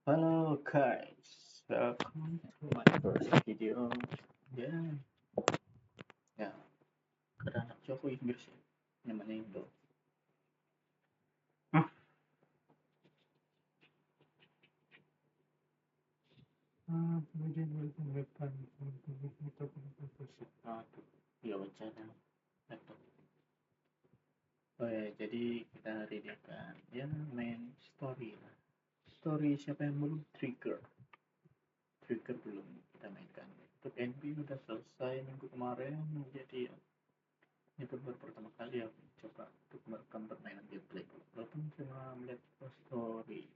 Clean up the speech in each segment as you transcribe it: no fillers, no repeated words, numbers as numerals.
Hello guys, welcome to my first video. Ya, ya, ada anak Joko Inggris ya, namanya Indo. Hah? Aduh, ya wacana laptop. Oh ya, jadi kita hari ini akan main story lah. Story siapa yang belum trigger belum kita mainkan. Untuk NB udah selesai minggu kemarin, jadi ya, itu baru pertama kali aku coba untuk merekam permainan gameplay. Walaupun cuma melihat story.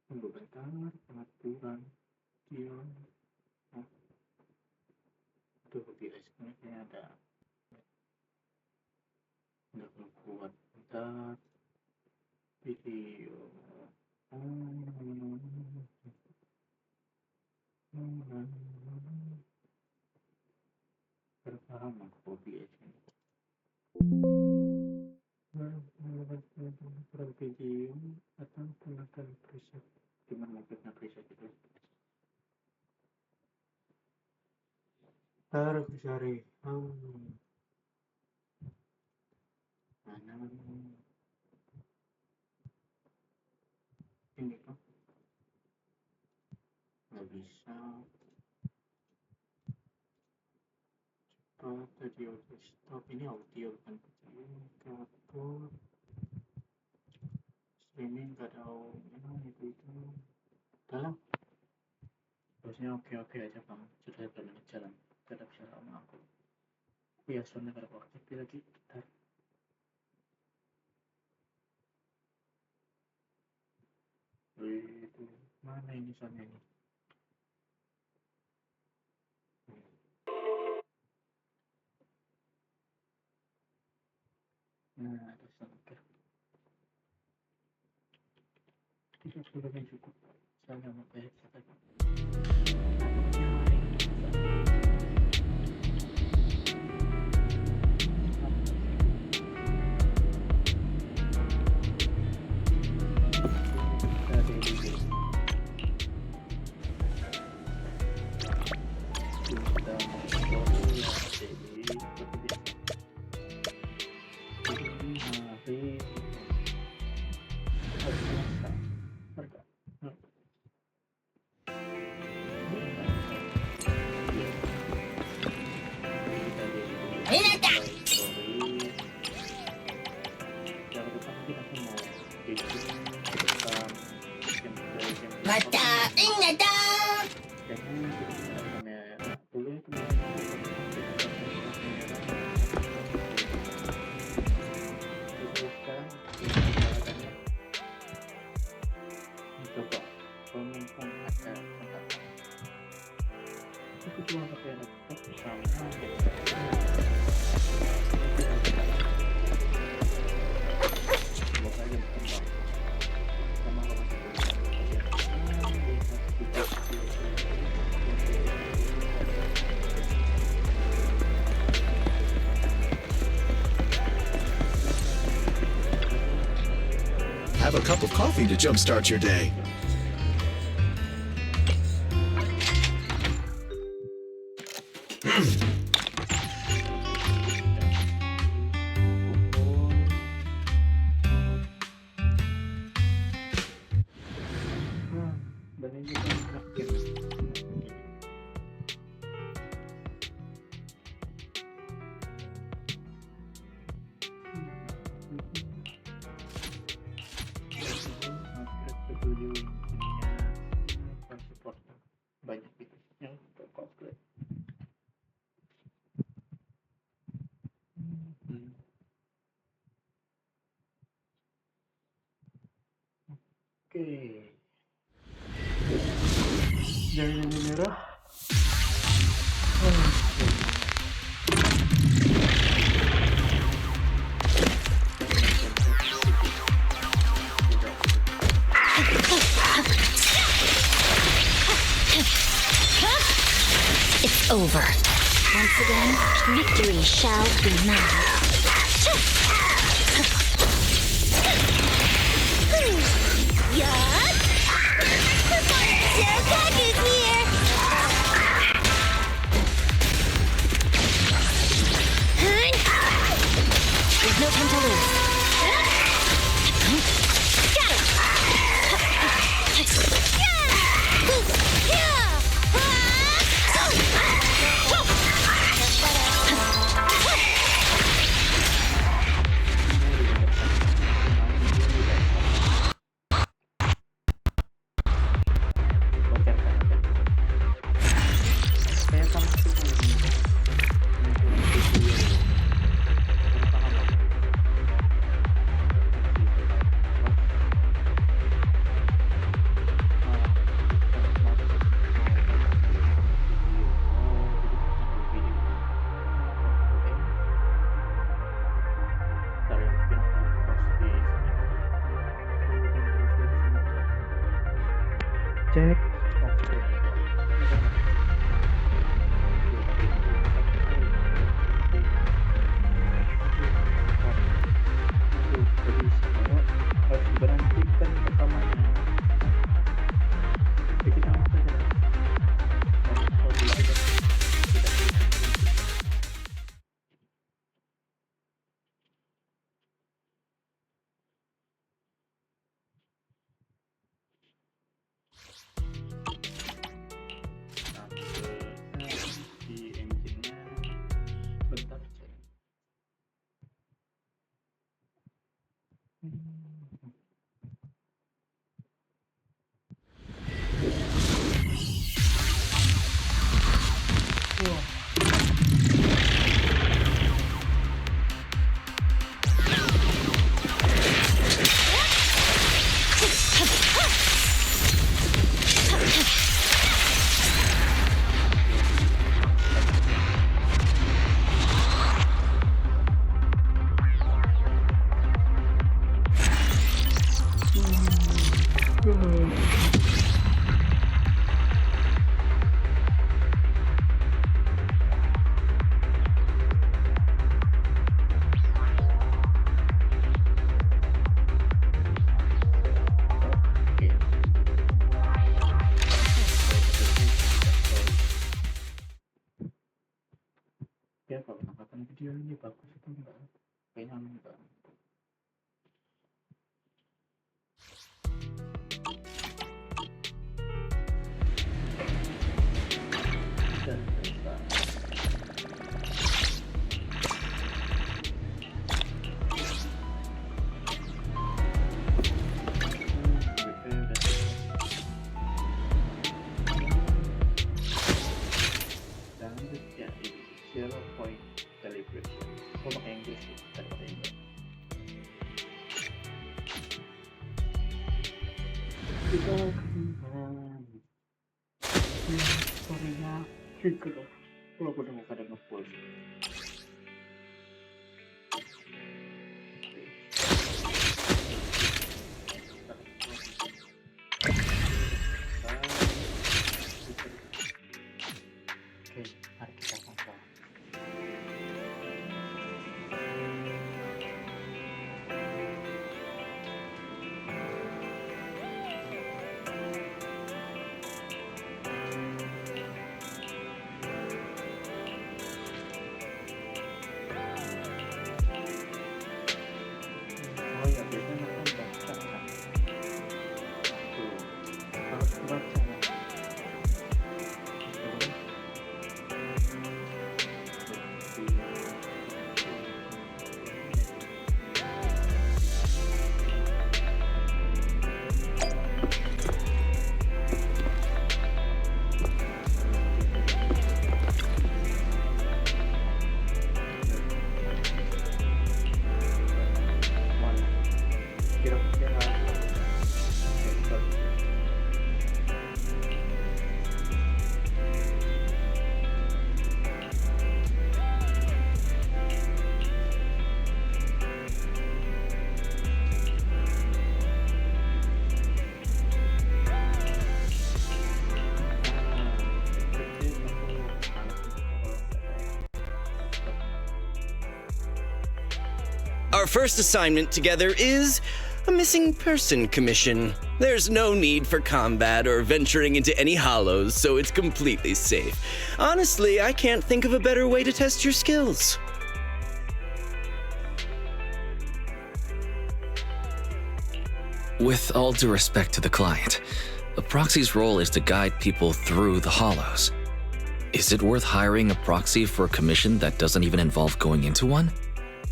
Tunggu bentar, pengaturan video. Oh, tuh OBS-nya kayaknya ada nggak kuat. Bentar, video. Terpaham aku OBS-nya. Kurang video atau gunakan preset. Gimana maksudnya preset itu? Taruh cari. Mana ini tuh nggak bisa. Oh, tadi audio stop, ini audio kan video kapur streaming gak ada itu dalam harusnya oke aja bang, sudah berjalan jalan tidak bisa sama aku. Iya soalnya kalau aku aktif lagi bentar. Itu mana ini soalnya ini. Nah ada soundcard tidak sudah cukup, saya mau kayak headset. Mata ingata. Have a cup of coffee to jumpstart your day. Banyak gitu yang komplit. Oke, jangan menyerah. It's over. Once again, victory shall be mine. Yeah. Cek. Oke. Jadi saya harus berhentikan rekamannya. Jadi kita langsung saja. Kalau dulu aja. Tidak di engine-nya bentar cek. Ya kalau penangkapan video ini bagus itu enggak? Kayaknya enggak. Dan selesai. Zero point calibration. Oh, pakai Inggris sih, daripada Inggris. Kita story-nya gitu loh. Kalau udah mau pada nge-full. Oke, mari kita kontrol. Oh ya, biasanya kan baca kan. Tuh, harus baca ya. Kira-kira Our first assignment together is a missing person commission. There's no need for combat or venturing into any hollows, so it's completely safe. Honestly, I can't think of a better way to test your skills. With all due respect to the client, a proxy's role is to guide people through the hollows. Is it worth hiring a proxy for a commission that doesn't even involve going into one?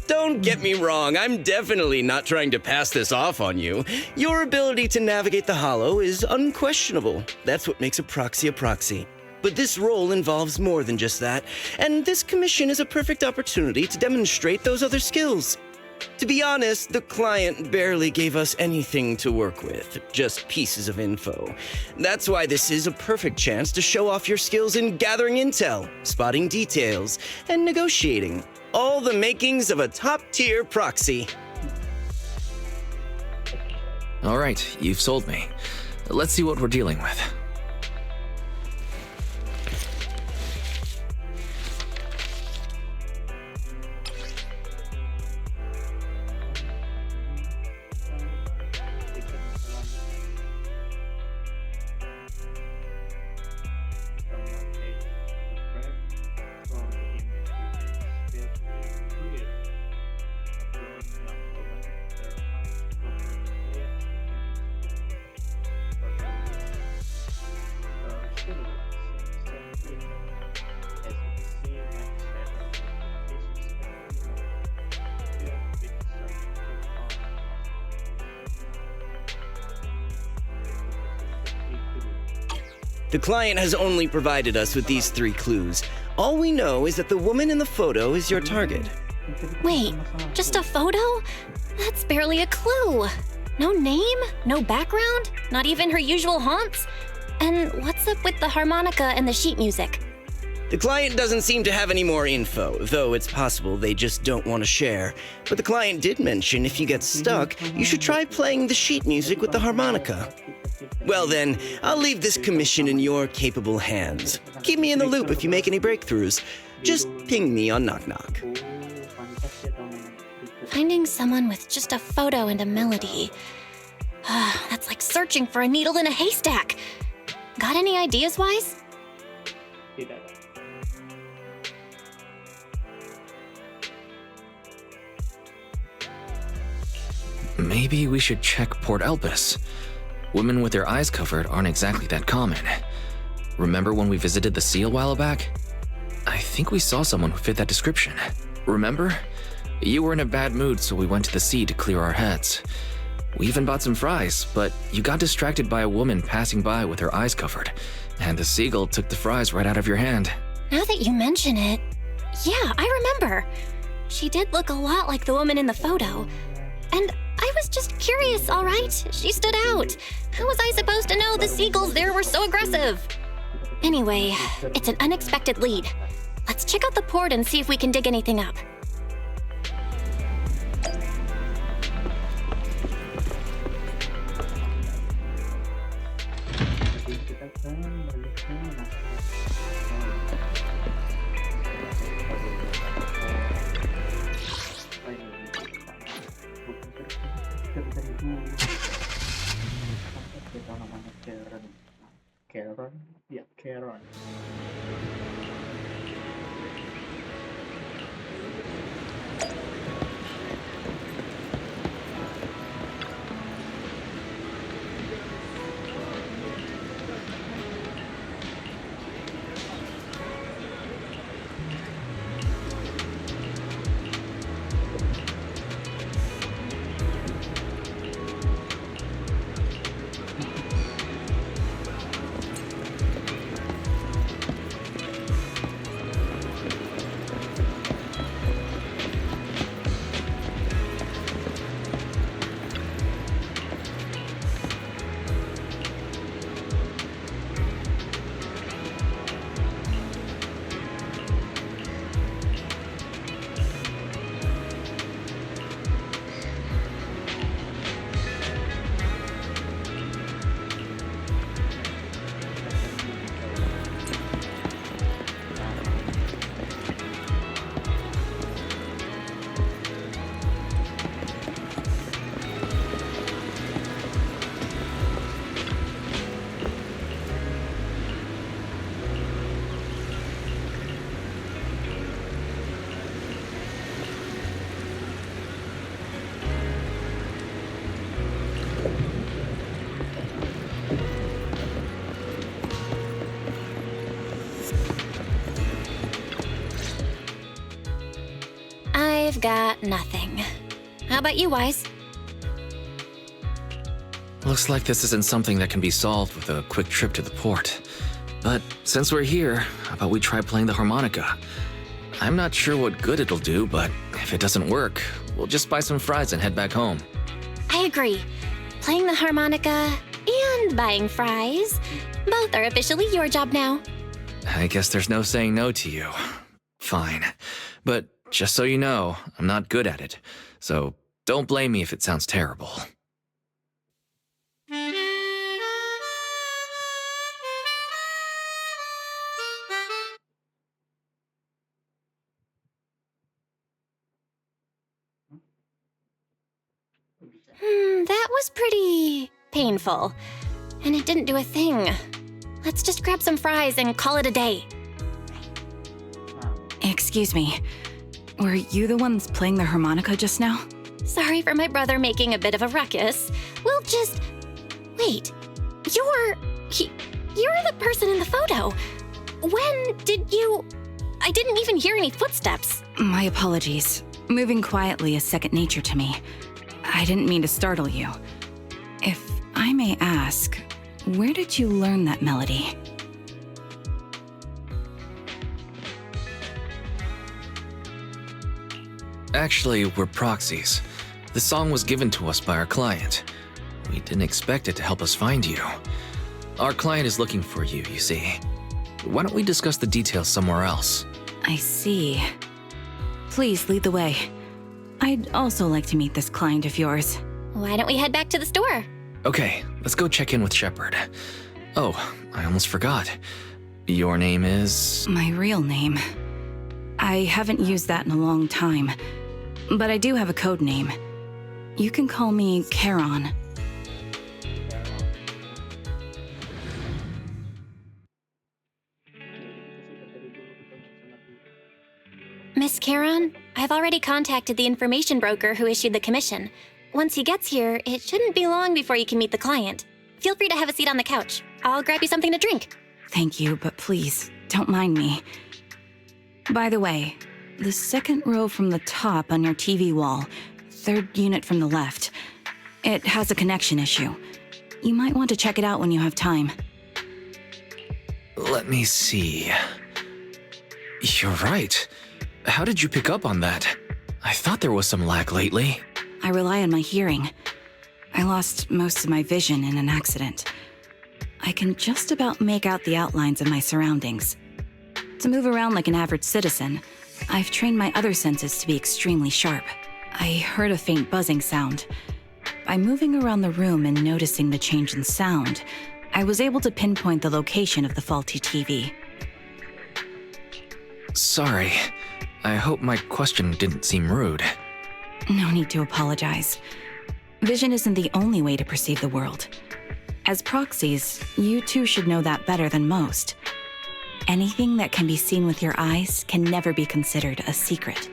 Don't get me wrong, I'm definitely not trying to pass this off on you. Your ability to navigate the hollow is unquestionable. That's what makes a proxy. But this role involves more than just that, and this commission is a perfect opportunity to demonstrate those other skills. To be honest, the client barely gave us anything to work with, just pieces of info. That's why this is a perfect chance to show off your skills in gathering intel, spotting details, and negotiating. All the makings of a top-tier proxy. All right, you've sold me. Let's see what we're dealing with. The client has only provided us with these 3 clues. All we know is that the woman in the photo is your target. Wait, just a photo? That's barely a clue. No name, no background, not even her usual haunts. And what's up with the harmonica and the sheet music? The client doesn't seem to have any more info, though it's possible they just don't want to share. But the client did mention if you get stuck, you should try playing the sheet music with the harmonica. Well then, I'll leave this commission in your capable hands. Keep me in the loop if you make any breakthroughs. Just ping me on Knock Knock. Finding someone with just a photo and a melody. That's like searching for a needle in a haystack. Got any ideas, Wise? Tidak. Maybe we should check Port Elpis. Women with their eyes covered aren't exactly that common. Remember when we visited the sea a while back? I think we saw someone who fit that description. Remember? You were in a bad mood, so we went to the sea to clear our heads. We even bought some fries, but you got distracted by a woman passing by with her eyes covered, and the seagull took the fries right out of your hand. Now that you mention it, yeah, I remember. She did look a lot like the woman in the photo. And I was just curious, all right? She stood out. How was I supposed to know the seagulls there were so aggressive? Anyway, it's an unexpected lead. Let's check out the port and see if we can dig anything up. Karen, ya Karen. I've got nothing. How about you, Wise? Looks like this isn't something that can be solved with a quick trip to the port. But since we're here, how about we try playing the harmonica? I'm not sure what good it'll do, but if it doesn't work, we'll just buy some fries and head back home. I agree. Playing the harmonica and buying fries. Both are officially your job now. I guess there's no saying no to you. Fine. But just so you know, I'm not good at it. So don't blame me if it sounds terrible. pretty painful. And it didn't do a thing. Let's just grab some fries and call it a day. Excuse me. Were you the ones playing the harmonica just now? Sorry for my brother making a bit of a ruckus. We'll just... Wait. You're the person in the photo. When did you... I didn't even hear any footsteps. My apologies. Moving quietly is second nature to me. I didn't mean to startle you. If I may ask, where did you learn that melody? Actually, we're proxies. The song was given to us by our client. We didn't expect it to help us find you. Our client is looking for you, you see. Why don't we discuss the details somewhere else? I see. Please lead the way. I'd also like to meet this client of yours. Why don't we head back to the store? Okay, let's go check in with Shepard. Oh, I almost forgot. Your name is... My real name. I haven't used that in a long time, but I do have a code name. You can call me Charon. Miss Charon, I've already contacted the information broker who issued the commission. Once he gets here, it shouldn't be long before you can meet the client. Feel free to have a seat on the couch. I'll grab you something to drink. Thank you, but please, don't mind me. By the way, the second row from the top on your TV wall, third unit from the left, it has a connection issue. You might want to check it out when you have time. Let me see. You're right. How did you pick up on that? I thought there was some lag lately. I rely on my hearing. I lost most of my vision in an accident. I can just about make out the outlines of my surroundings. To move around like an average citizen, I've trained my other senses to be extremely sharp. I heard a faint buzzing sound. By moving around the room and noticing the change in sound, I was able to pinpoint the location of the faulty TV. Sorry. I hope my question didn't seem rude. No need to apologize. Vision isn't the only way to perceive the world. As proxies, you too should know that better than most. Anything that can be seen with your eyes can never be considered a secret.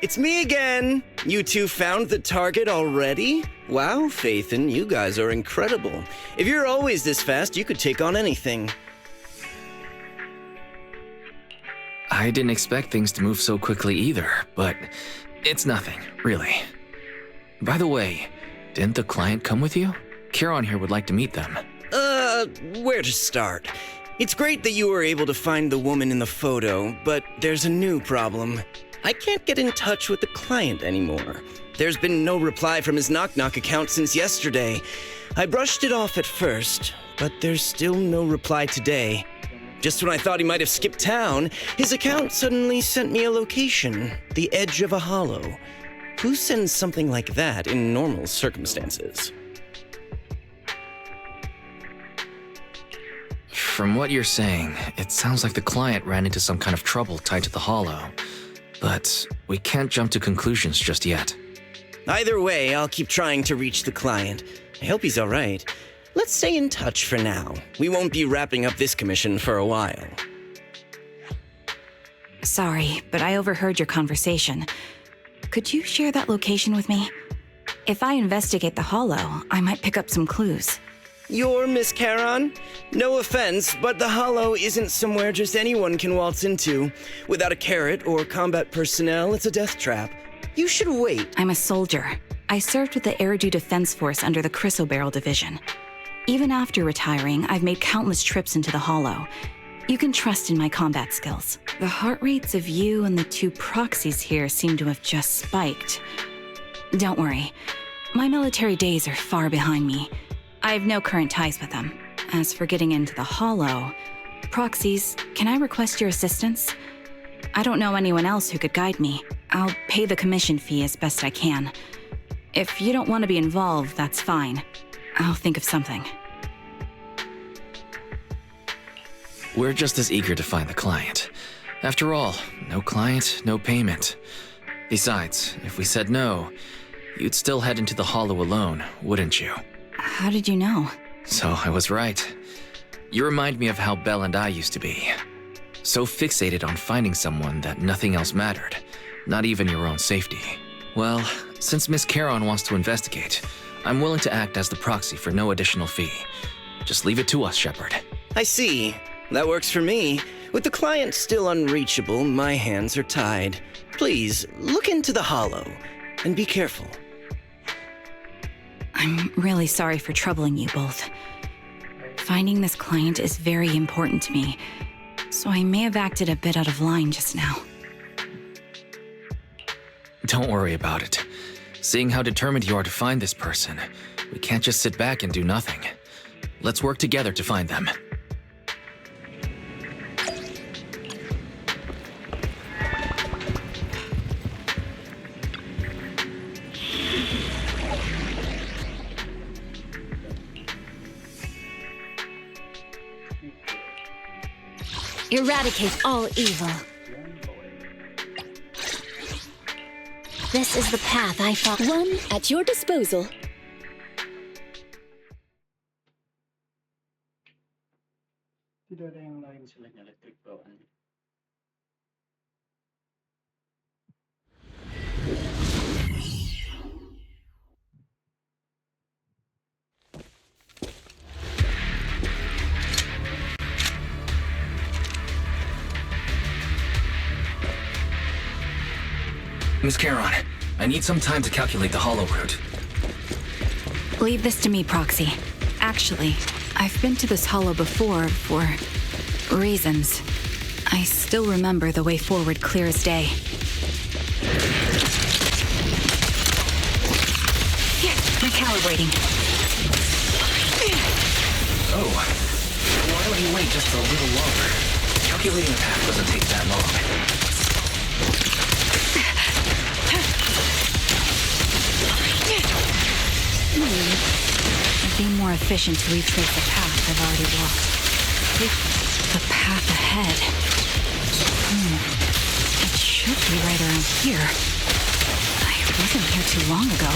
It's me again! You two found the target already? Wow, Phaethon, you guys are incredible. If you're always this fast, you could take on anything. I didn't expect things to move so quickly either, but it's nothing, really. By the way, didn't the client come with you? Charon here would like to meet them. Where to start? It's great that you were able to find the woman in the photo, but there's a new problem. I can't get in touch with the client anymore. There's been no reply from his Knock Knock account since yesterday. I brushed it off at first, but there's still no reply today. Just when I thought he might have skipped town, his account suddenly sent me a location, the edge of a hollow. Who sends something like that in normal circumstances? From what you're saying, it sounds like the client ran into some kind of trouble tied to the hollow. But we can't jump to conclusions just yet. Either way, I'll keep trying to reach the client. I hope he's all right. Let's stay in touch for now. We won't be wrapping up this commission for a while. Sorry, but I overheard your conversation. Could you share that location with me? If I investigate the hollow, I might pick up some clues. You're Miss Charon? No offense, but the hollow isn't somewhere just anyone can waltz into. Without a carrot or combat personnel, it's a death trap. You should wait. I'm a soldier. I served with the Eridu Defense Force under the Chrysoberyl Division. Even after retiring, I've made countless trips into the hollow. You can trust in my combat skills. The heart rates of you and the two proxies here seem to have just spiked. Don't worry. My military days are far behind me. I have no current ties with them. As for getting into the hollow, proxies, can I request your assistance? I don't know anyone else who could guide me. I'll pay the commission fee as best I can. If you don't want to be involved, that's fine. I'll think of something. We're just as eager to find the client. After all, no client, no payment. Besides, if we said no, you'd still head into the hollow alone, wouldn't you? How did you know? So I was right. You remind me of how Belle and I used to be. So fixated on finding someone that nothing else mattered, not even your own safety. Well, since Miss Charon wants to investigate, I'm willing to act as the proxy for no additional fee. Just leave it to us, Shepard. I see. That works for me. With the client still unreachable, my hands are tied. Please, look into the hollow, and be careful. I'm really sorry for troubling you both. Finding this client is very important to me, so I may have acted a bit out of line just now. Don't worry about it. Seeing how determined you are to find this person, we can't just sit back and do nothing. Let's work together to find them. Eradicate all evil. This is the path I follow. One at your disposal. Tidak ada yang lain selain elektrik bawaannya. Miss Charon, I need some time to calculate the hollow route. Leave this to me, Proxy. Actually, I've been to this hollow before for reasons. I still remember the way forward clear as day. Recalibrating. Oh, why don't you wait just a little longer? Calculating the path doesn't take that long. It'd be more efficient to retrace the path I've already walked. The path ahead. It should be right around here. I wasn't here too long ago.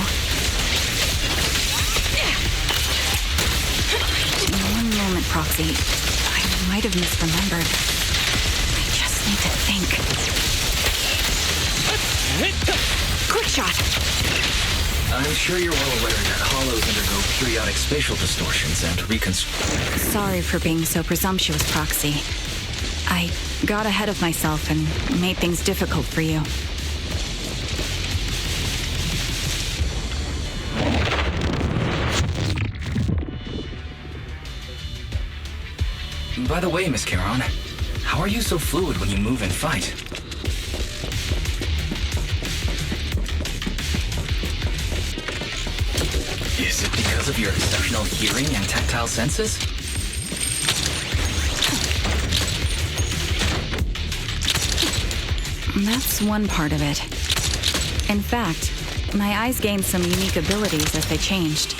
One moment, Proxy. I might have misremembered. I just need to think. Quick shot! I'm sure you're well aware that hollows undergo periodic spatial distortions and reconstruction. Sorry for being so presumptuous, Proxy. I got ahead of myself and made things difficult for you. By the way, Miss Charon, how are you so fluid when you move and fight? Is it because of your exceptional hearing and tactile senses? That's one part of it. In fact, my eyes gained some unique abilities as they changed.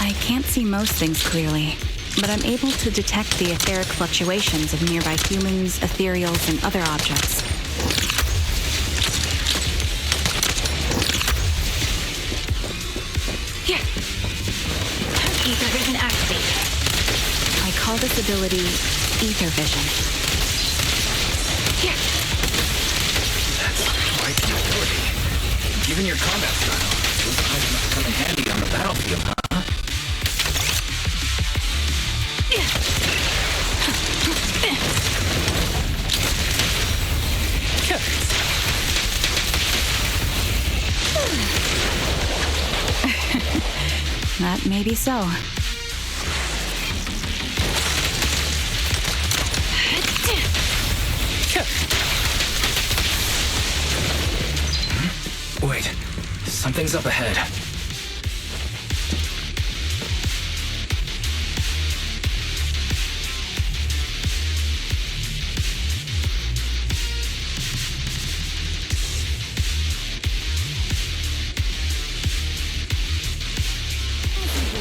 I can't see most things clearly, but I'm able to detect the etheric fluctuations of nearby humans, ethereals, and other objects. Ether vision activated. I call this ability Ether Vision. That's quite the ability. Given your combat style, those eyes must come in handy on the battlefield, huh? That may be so. Wait, something's up ahead.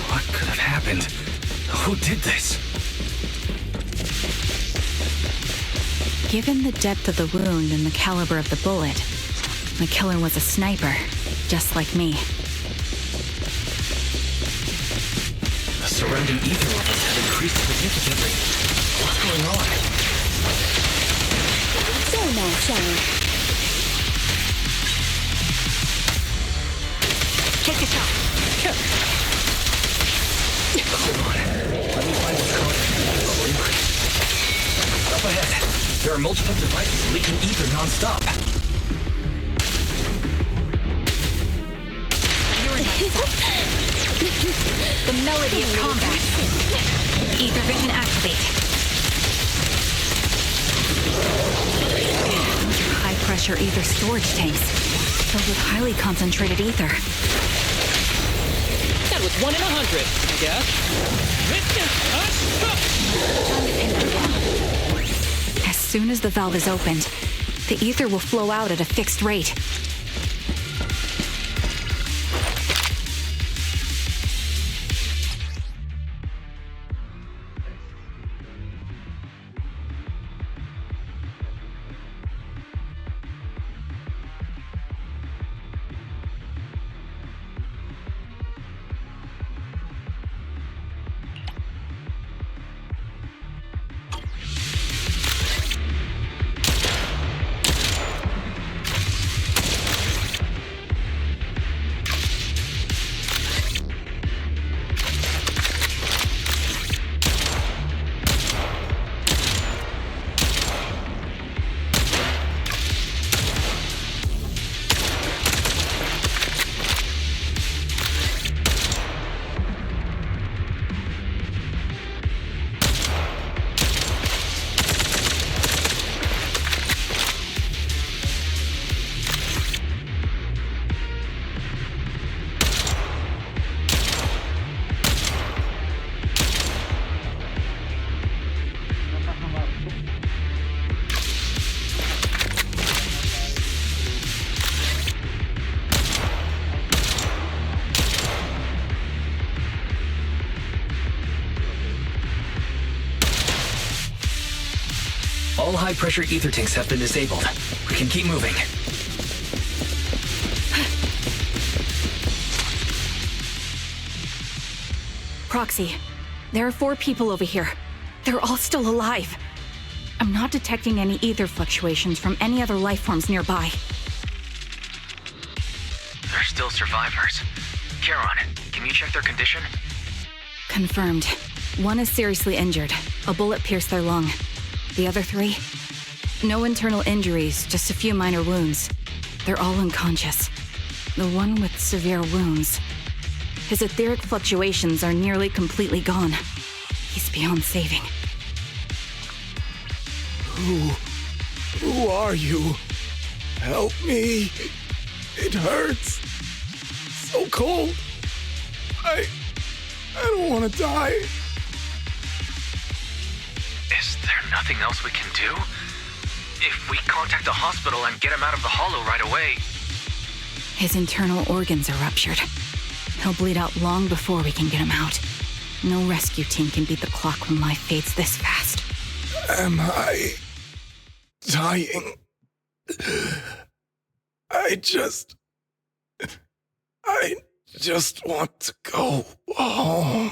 What could have happened? Given the depth of the wound and the caliber of the bullet, the killer was a sniper, just like me. The surrounding ether levels have increased significantly. What's going on? Take a shot. Hold on. Let me find what's causing it. Up ahead, there are multiple devices leaking ether non-stop. You're in my sight. The melody of combat. Ether vision activate. High-pressure ether storage tanks filled with highly concentrated ether. That was 1 in 100, I guess. As soon as the valve is opened, the ether will flow out at a fixed rate. All high-pressure ether tanks have been disabled. We can keep moving. Proxy, there are 4 people over here. They're all still alive. I'm not detecting any ether fluctuations from any other life forms nearby. They're still survivors. Charon, can you check their condition? Confirmed. 1 is seriously injured. A bullet pierced their lung. The other 3? No internal injuries, just a few minor wounds. They're all unconscious. The one with severe wounds. His etheric fluctuations are nearly completely gone. He's beyond saving. Who are you? Help me. It hurts. So cold. I don't want to die. Is there nothing else we can do? If we contact the hospital and get him out of the hollow right away... His internal organs are ruptured. He'll bleed out long before we can get him out. No rescue team can beat the clock when life fades this fast. Am I dying? I just want to go home.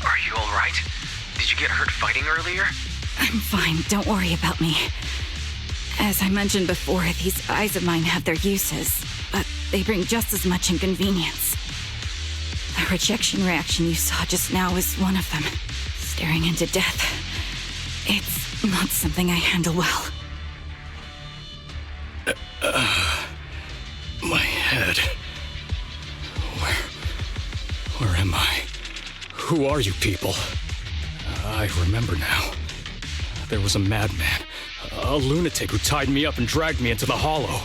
Are you alright? Did you get hurt fighting earlier? I'm fine, don't worry about me. As I mentioned before, these eyes of mine have their uses, but they bring just as much inconvenience. The rejection reaction you saw just now is one of them. Staring into death. It's not something I handle well. dead. Where am I? Who are you people? I remember now. There was a madman, a lunatic who tied me up and dragged me into the hollow.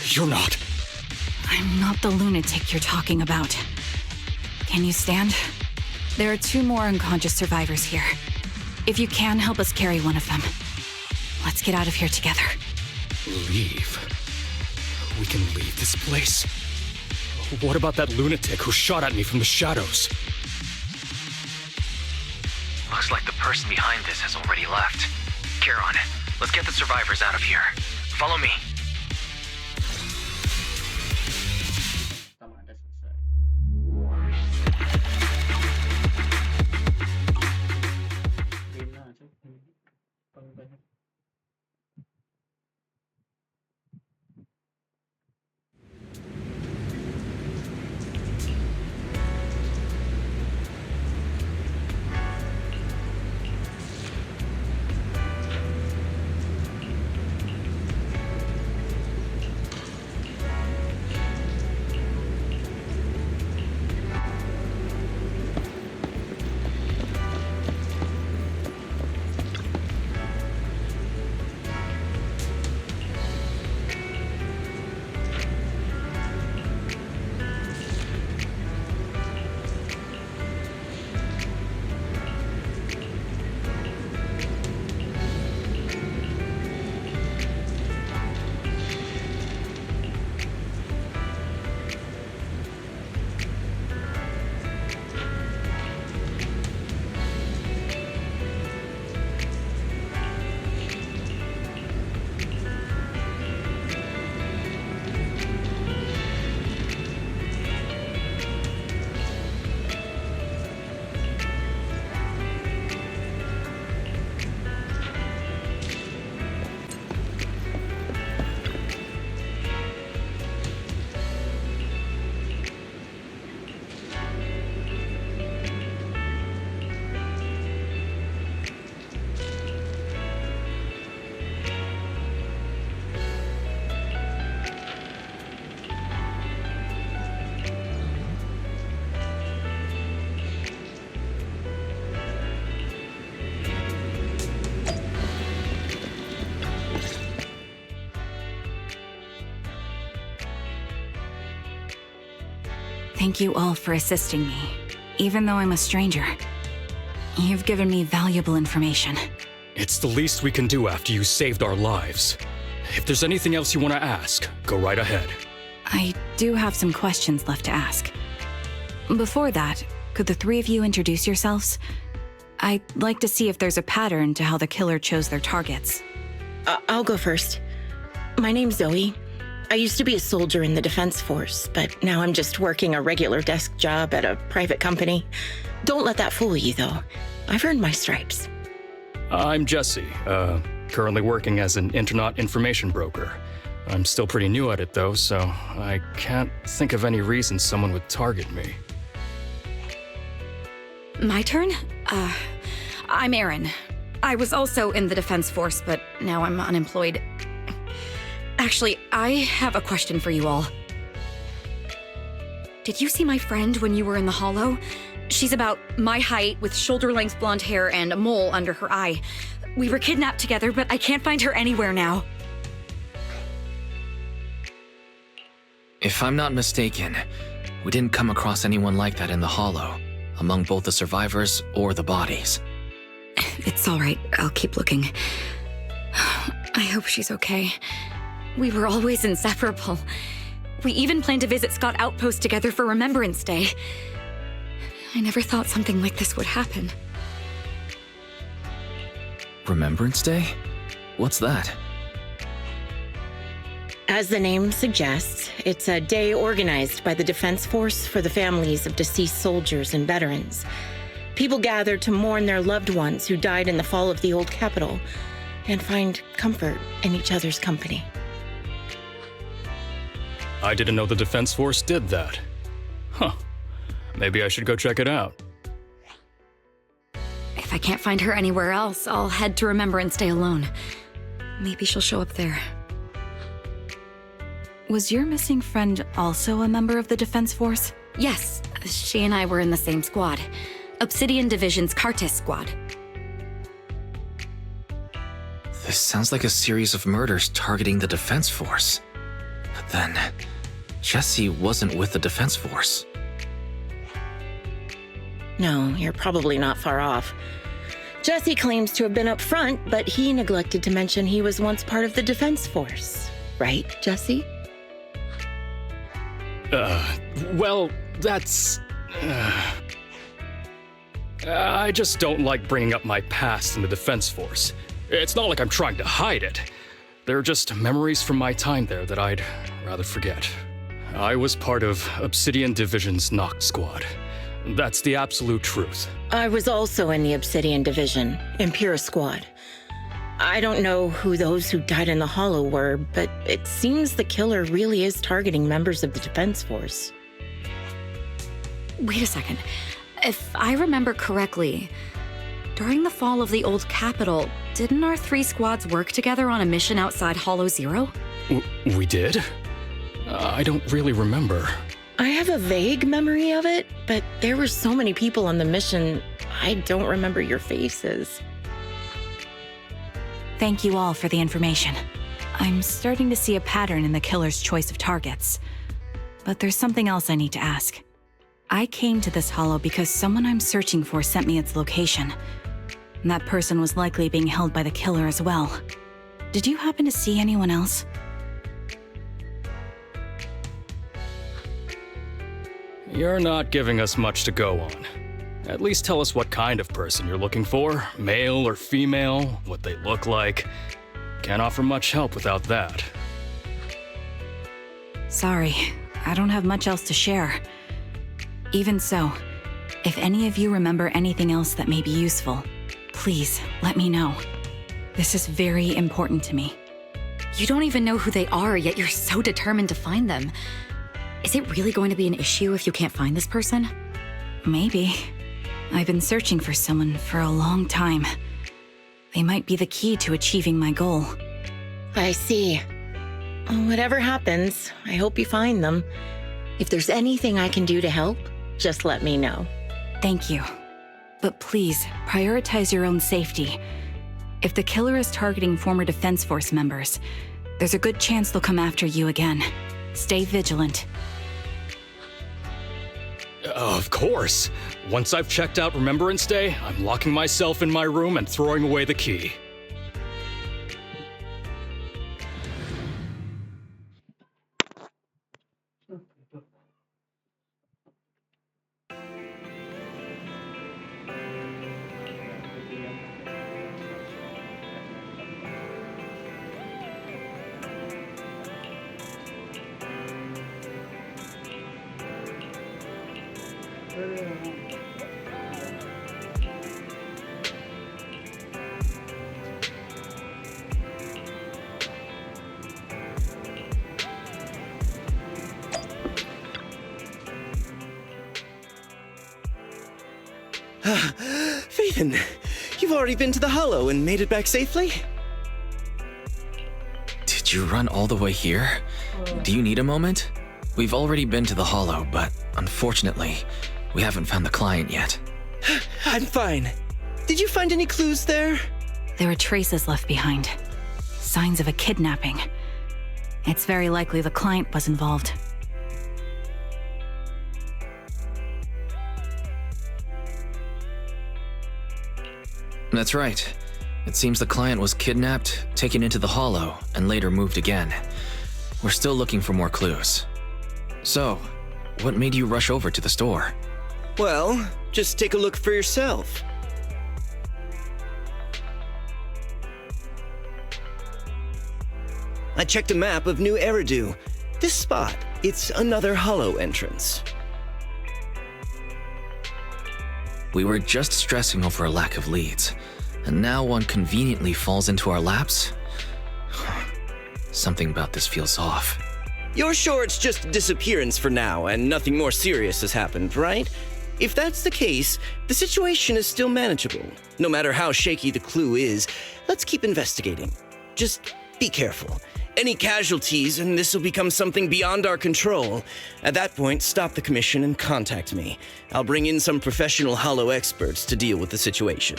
You're not. I'm not the lunatic you're talking about. Can you stand? There are 2 more unconscious survivors here. If you can, help us carry one of them. Let's get out of here together. Leave? We can leave this place? What about that lunatic who shot at me from the shadows? Looks like the person behind this has already left. Charon, let's get the survivors out of here. Follow me. Sama ada selesai. Rina aja. Paling banyak. Thank you all for assisting me, even though I'm a stranger. You've given me valuable information. It's the least we can do after you saved our lives. If there's anything else you want to ask, go right ahead. I do have some questions left to ask. Before that, could the 3 of you introduce yourselves? I'd like to see if there's a pattern to how the killer chose their targets. I'll go first. My name's Zoe. I used to be a soldier in the Defense Force, but now I'm just working a regular desk job at a private company. Don't let that fool you, though. I've earned my stripes. I'm Jesse, currently working as an Internaut information broker. I'm still pretty new at it, though, so I can't think of any reason someone would target me. My turn? I'm Erin. I was also in the Defense Force, but now I'm unemployed. Actually, I have a question for you all. Did you see my friend when you were in the Hollow? She's about my height, with shoulder-length blonde hair and a mole under her eye. We were kidnapped together, but I can't find her anywhere now. If I'm not mistaken, we didn't come across anyone like that in the Hollow, among both the survivors or the bodies. It's all right. I'll keep looking. I hope she's okay. We were always inseparable. We even planned to visit Scott Outpost together for Remembrance Day. I never thought something like this would happen. Remembrance Day? What's that? As the name suggests, it's a day organized by the Defense Force for the families of deceased soldiers and veterans. People gather to mourn their loved ones who died in the fall of the old capital and find comfort in each other's company. I didn't know the Defense Force did that. Huh. Maybe I should go check it out. If I can't find her anywhere else, I'll head to Remembrance Day alone. Maybe she'll show up there. Was your missing friend also a member of the Defense Force? Yes, she and I were in the same squad. Obsidian Division's Kartis squad. This sounds like a series of murders targeting the Defense Force. But then, Jesse wasn't with the Defense Force. No, you're probably not far off. Jesse claims to have been up front, but he neglected to mention he was once part of the Defense Force. Right, Jesse? Well, that's... I just don't like bringing up my past in the Defense Force. It's not like I'm trying to hide it. They're just memories from my time there that I'd rather forget. I was part of Obsidian Division's Noct Squad. That's the absolute truth. I was also in the Obsidian Division, Impera Squad. I don't know who those who died in the Hollow were, but it seems the killer really is targeting members of the Defense Force. Wait a second. If I remember correctly, during the fall of the old capital, didn't our 3 squads work together on a mission outside Hollow Zero? We did? I don't really remember. I have a vague memory of it, but there were so many people on the mission, I don't remember your faces. Thank you all for the information. I'm starting to see a pattern in the killer's choice of targets. But there's something else I need to ask. I came to this hollow because someone I'm searching for sent me its location. And that person was likely being held by the killer as well. Did you happen to see anyone else? You're not giving us much to go on. At least tell us what kind of person you're looking for, male or female, what they look like. Can't offer much help without that. Sorry, I don't have much else to share. Even so, if any of you remember anything else that may be useful, please let me know. This is very important to me. You don't even know who they are, yet you're so determined to find them. Is it really going to be an issue if you can't find this person? Maybe. I've been searching for someone for a long time. They might be the key to achieving my goal. I see. Whatever happens, I hope you find them. If there's anything I can do to help, just let me know. Thank you. But please, prioritize your own safety. If the killer is targeting former Defense Force members, there's a good chance they'll come after you again. Stay vigilant. Of course. Once I've checked out Remembrance Day, I'm locking myself in my room and throwing away the key. Phaethon, you've already been to the Hollow and made it back safely? Did you run all the way here? Do you need a moment? We've already been to the Hollow, but unfortunately, we haven't found the client yet. I'm fine. Did you find any clues there? There are traces left behind. Signs of a kidnapping. It's very likely the client was involved. That's right. It seems the client was kidnapped, taken into the Hollow, and later moved again. We're still looking for more clues. So, what made you rush over to the store? Well, just take a look for yourself. I checked a map of New Eridu. This spot, it's another Hollow entrance. We were just stressing over a lack of leads, and now one conveniently falls into our laps? Something about this feels off. You're sure it's just a disappearance for now and nothing more serious has happened, right? If that's the case, the situation is still manageable. No matter how shaky the clue is, let's keep investigating. Just be careful. any casualties, and this will become something beyond our control. At that point, stop the commission and contact me. I'll bring in some professional Hollow experts to deal with the situation.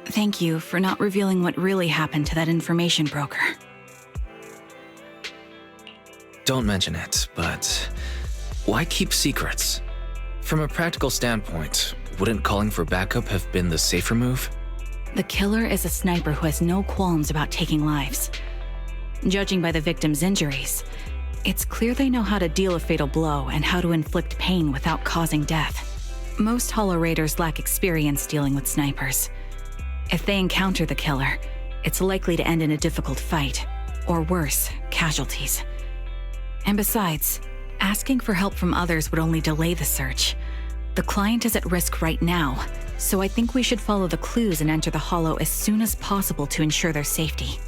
Thank you for not revealing what really happened to that information broker. Don't mention it, but why keep secrets? From a practical standpoint, wouldn't calling for backup have been the safer move? The killer is a sniper who has no qualms about taking lives. Judging by the victim's injuries, it's clear they know how to deal a fatal blow and how to inflict pain without causing death. Most Hollow Raiders lack experience dealing with snipers. If they encounter the killer, it's likely to end in a difficult fight, or worse, casualties. And besides, asking for help from others would only delay the search. The client is at risk right now, so I think we should follow the clues and enter the Hollow as soon as possible to ensure their safety.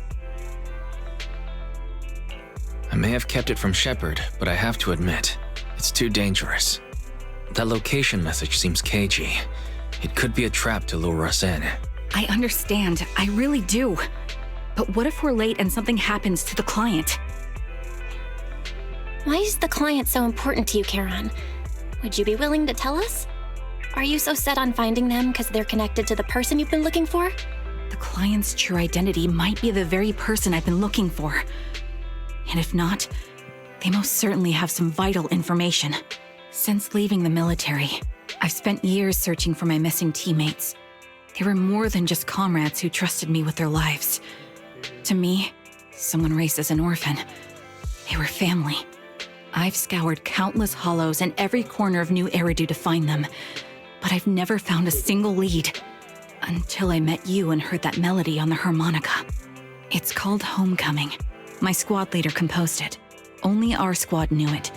I may have kept it from Shepard, but I have to admit, it's too dangerous. That location message seems cagey. It could be a trap to lure us in. I understand, I really do. But what if we're late and something happens to the client? Why is the client so important to you, Charon? Would you be willing to tell us? Are you so set on finding them because they're connected to the person you've been looking for? The client's true identity might be the very person I've been looking for. And if not, they most certainly have some vital information. Since leaving the military, I've spent years searching for my missing teammates. They were more than just comrades who trusted me with their lives. To me, someone raised as an orphan, they were family. I've scoured countless hollows and every corner of New Eridu to find them, but I've never found a single lead. Until I met you and heard that melody on the harmonica. It's called Homecoming. My squad leader composed it. Only our squad knew it.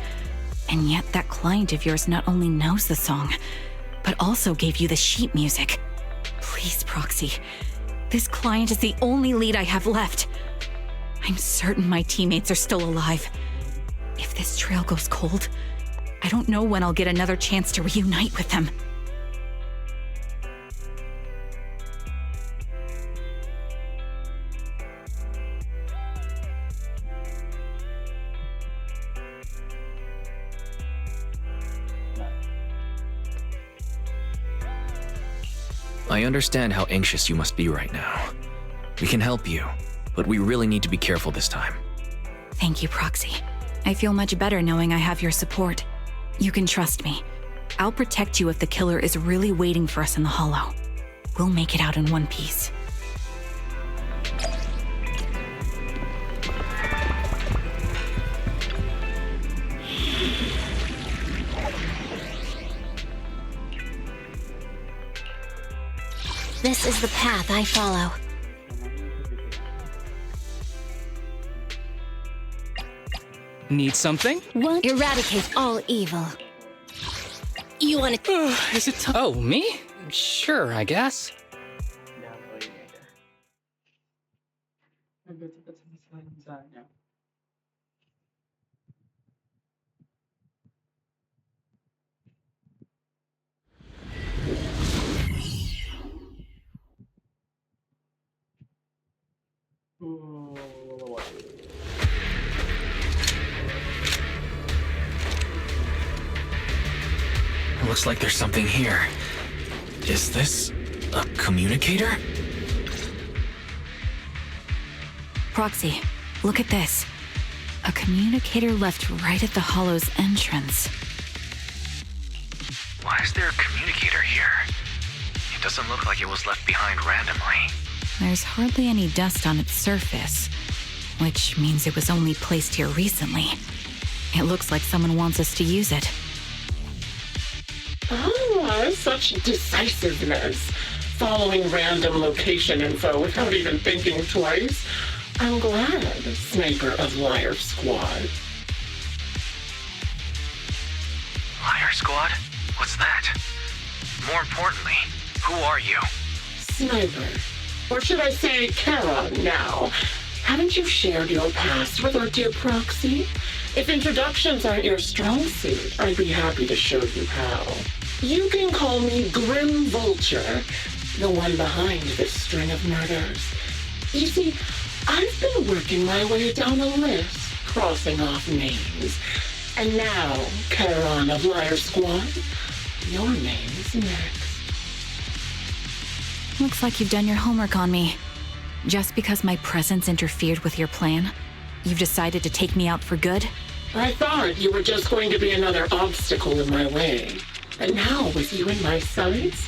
And yet that client of yours not only knows the song, but also gave you the sheet music. Please, Proxy. This client is the only lead I have left. I'm certain my teammates are still alive. If this trail goes cold, I don't know when I'll get another chance to reunite with them. I understand how anxious you must be right now. We can help you, but we really need to be careful this time. Thank you, Proxy. I feel much better knowing I have your support. You can trust me. I'll protect you if the killer is really waiting for us in the Hollow. We'll make it out in one piece. This is the path I follow. Need something? What? Eradicate all evil. You want to... Is it time? Oh, me? Sure, I guess. It looks like there's something here. Is this a communicator? Proxy, look at this. A communicator left right at the Hollow's entrance. Why is there a communicator here? It doesn't look like it was left behind randomly. There's hardly any dust on its surface, which means it was only placed here recently. It looks like someone wants us to use it. Oh, such decisiveness. Following random location info without even thinking twice. I'm glad, Sniper of Liar Squad. Liar Squad? What's that? More importantly, who are you? Sniper. Or should I say Charon now? Haven't you shared your past with our dear Proxy? If introductions aren't your strong suit, I'd be happy to show you how. You can call me Grim Vulture, the one behind this string of murders. You see, I've been working my way down a list, crossing off names. And now, Charon of Liar Squad, your name's next. Looks like you've done your homework on me. Just because my presence interfered with your plan, you've decided to take me out for good? I thought you were just going to be another obstacle in my way. But now, with you in my sights,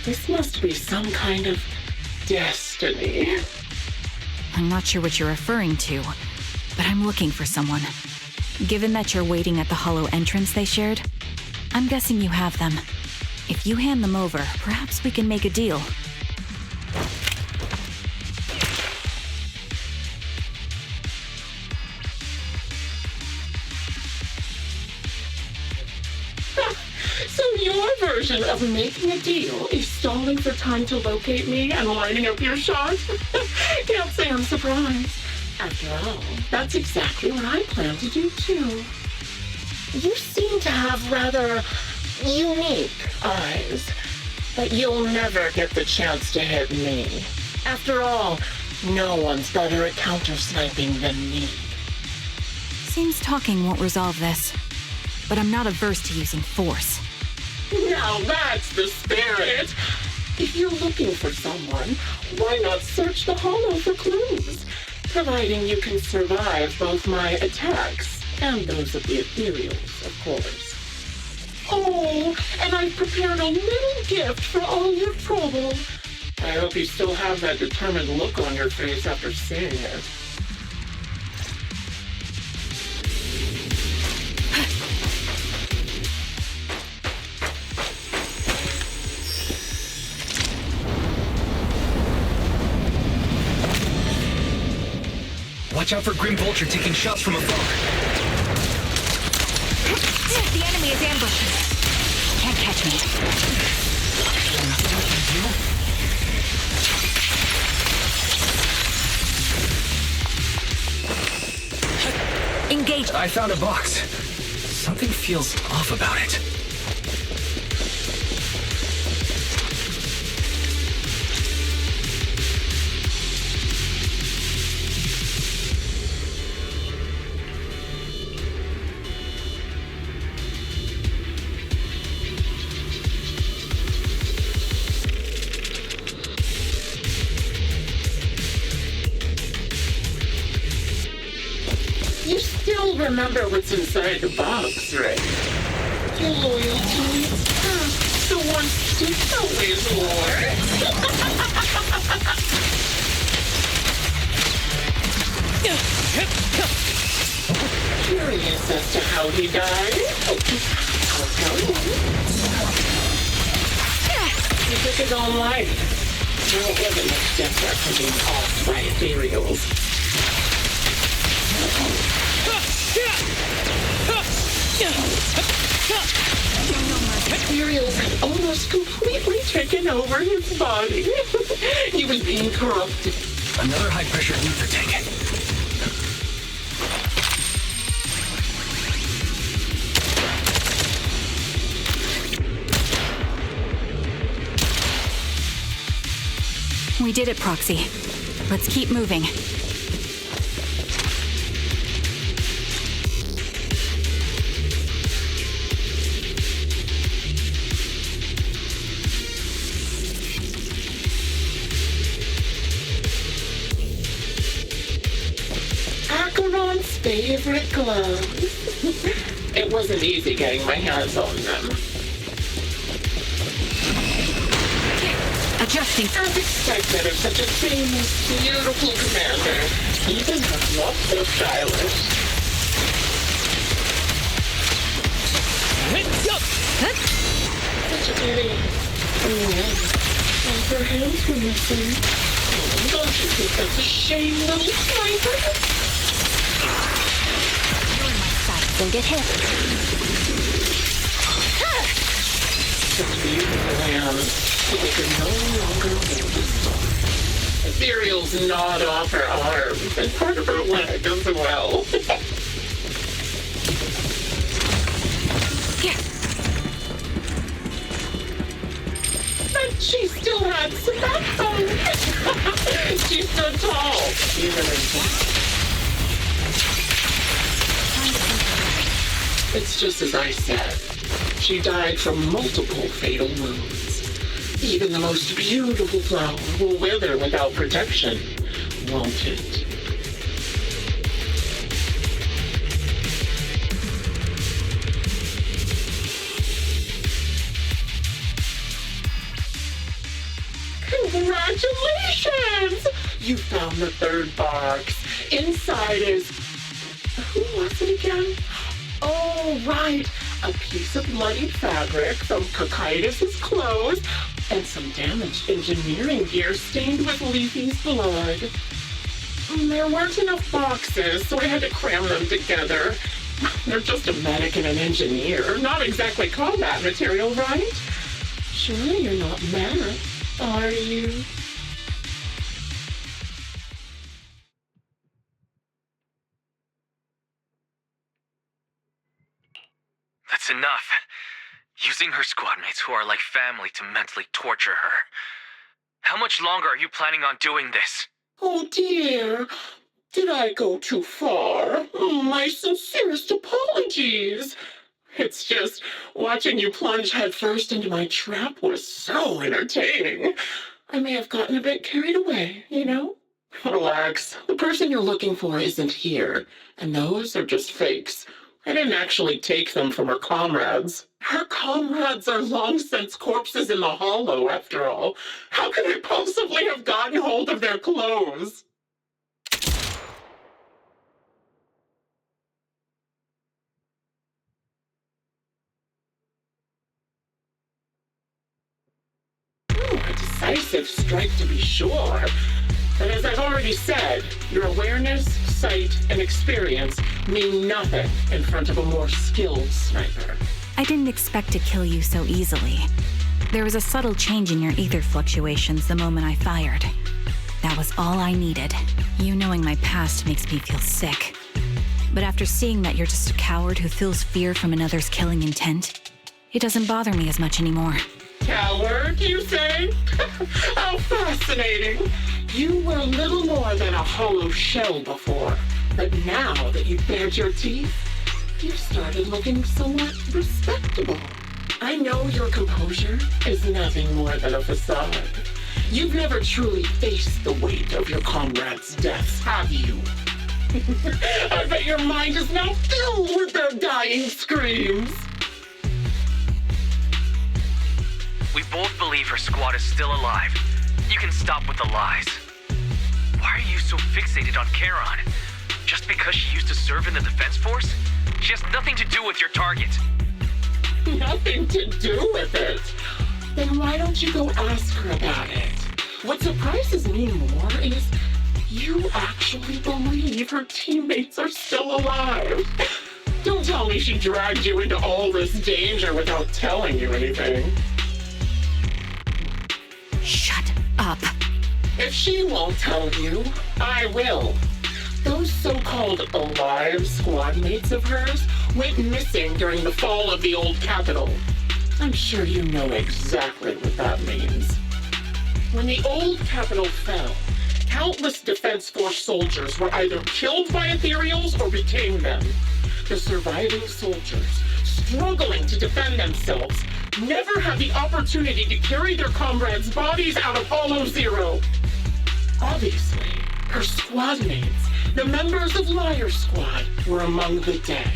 this must be some kind of destiny. I'm not sure what you're referring to, but I'm looking for someone. Given that you're waiting at the hollow entrance they shared, I'm guessing you have them. If you hand them over, perhaps we can make a deal. So your version of making a deal is stalling for time to locate me and lining up your shot? Can't say I'm surprised. After all, that's exactly what I plan to do too. You seem to have rather unique eyes, but you'll never get the chance to hit me. After all, no one's better at counter-sniping than me. Seems talking won't resolve this, but I'm not averse to using force. Now that's the spirit! If you're looking for someone, why not search the hollow for clues? Providing you can survive both my attacks and those of the ethereals, of course. Oh, and I've prepared a little gift for all your trouble. I hope you still have that determined look on your face after seeing it. Watch out for Grim Vulture taking shots from afar. The enemy is ambushing. Can't catch me. Engage. I found a box. Something feels off about it. Remember what's inside the box, right? Your loyalty. The one stick always works. Curious as to how he died. I'll tell you. He took his own life. Now it wasn't much different from being off by ethereals. Ethereals had almost completely taken over his body. He was being corrupted. Another high-pressure ether tank. We did it, Proxy. Let's keep moving. Acheron's favorite gloves. It wasn't easy getting my hands on them. Adjusting. As expected of such a famous, beautiful commander, even her not so stylish. Such a pity. And her hands were missing. Don't you think that's a shame, little sniper? You're my sights and get hit. Such beautiful hands. They could no longer hold the sword. Ethereals gnawed off her arms and part of her leg as well. She still had some backbone. She stood tall, even in death. It's just as I said. She died from multiple fatal wounds. Even the most beautiful flower will wither without protection, won't it? Congratulations! You found the third box. Inside is... Who was it again? Oh, right. A piece of bloodied fabric from Cocytus's clothes and some damaged engineering gear stained with Leafy's blood. There weren't enough boxes, so I had to cram them together. They're just a medic and an engineer, not exactly combat material, right? Surely you're not mad, are you? That's enough. Using her squad mates who are like family to mentally torture her. How much longer are you planning on doing this? Oh dear, did I go too far? My sincerest apologies. It's just, watching you plunge headfirst into my trap was so entertaining. I may have gotten a bit carried away, you know? Relax, the person you're looking for isn't here, and those are just fakes. I didn't actually take them from her comrades. Her comrades are long since corpses in the hollow, after all. How could I possibly have gotten hold of their clothes? A decisive strike to be sure. But as I've already said, your awareness, sight, and experience mean nothing in front of a more skilled sniper. I didn't expect to kill you so easily. There was a subtle change in your ether fluctuations the moment I fired. That was all I needed. You knowing my past makes me feel sick. But after seeing that you're just a coward who feels fear from another's killing intent, it doesn't bother me as much anymore. Coward, you say? How fascinating! You were little more than a hollow shell before, but now that you've bared your teeth, you've started looking somewhat respectable. I know your composure is nothing more than a facade. You've never truly faced the weight of your comrades' deaths, have you? I bet your mind is now filled with their dying screams. We both believe her squad is still alive. You can stop with the lies. Why are you so fixated on Charon? Just because she used to serve in the Defense Force? She has nothing to do with your target. Nothing to do with it? Then why don't you go ask her about it? What surprises me more is you actually believe her teammates are still alive. Don't tell me she dragged you into all this danger without telling you anything. Shut up. If she won't tell you, I will. Those so-called alive squad mates of hers went missing during the fall of the old capital. I'm sure you know exactly what that means. When the old capital fell, countless Defense Force soldiers were either killed by Ethereals or became them. The surviving soldiers, struggling to defend themselves, never had the opportunity to carry their comrades' bodies out of Hollow Zero. Obviously, her squad mates, the members of Liar Squad, were among the dead.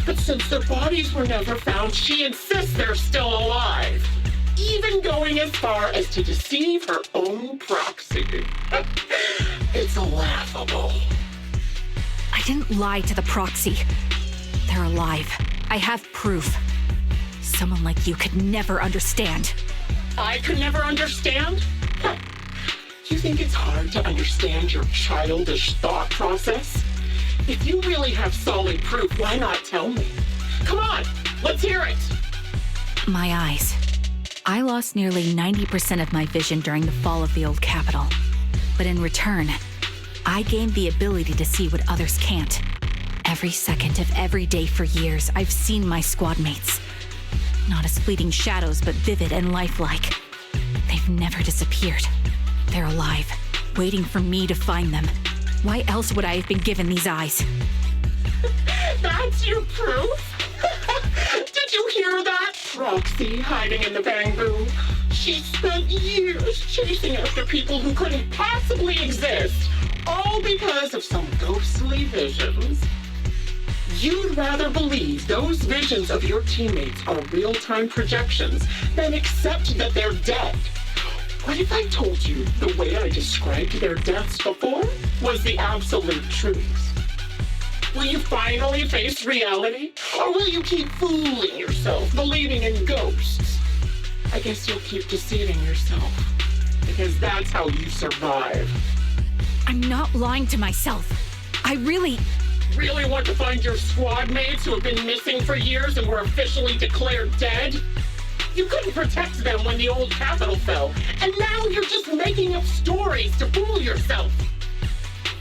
But since their bodies were never found, she insists they're still alive, even going as far as to deceive her own proxy. It's laughable. I didn't lie to the proxy. They're alive. I have proof. Someone like you could never understand. I could never understand? You think it's hard to understand your childish thought process? If you really have solid proof, why not tell me? Come on, let's hear it. My eyes. I lost nearly 90% of my vision during the fall of the old capital. But in return, I gained the ability to see what others can't. Every second of every day for years, I've seen my squad mates. Not as fleeting shadows, but vivid and lifelike. They've never disappeared. They're alive, waiting for me to find them. Why else would I have been given these eyes? That's your proof? Did you hear that? Proxy hiding in the bamboo. She spent years chasing after people who couldn't possibly exist, all because of some ghostly visions. You'd rather believe those visions of your teammates are real-time projections than accept that they're dead. What if I told you the way I described their deaths before was the absolute truth? Will you finally face reality? Or will you keep fooling yourself, believing in ghosts? I guess you'll keep deceiving yourself, because that's how you survive. I'm not lying to myself. I really want to find your squad mates who have been missing for years and were officially declared dead? You couldn't protect them when the old capital fell, and now you're just making up stories to fool yourself.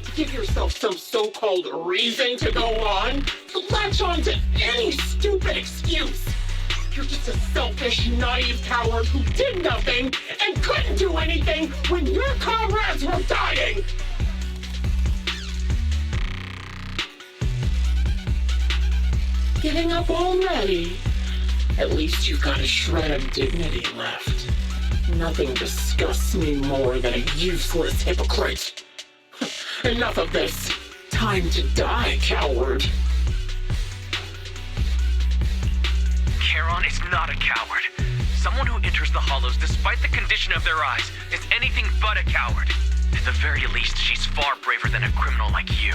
To give yourself some so-called reason to go on, to latch on to any stupid excuse. You're just a selfish, naive coward who did nothing and couldn't do anything when your comrades were dying. Giving up already? At least you've got a shred of dignity left. Nothing disgusts me more than a useless hypocrite. Enough of this. Time to die, coward. Charon is not a coward. Someone who enters the Hollows despite the condition of their eyes is anything but a coward. At the very least, she's far braver than a criminal like you,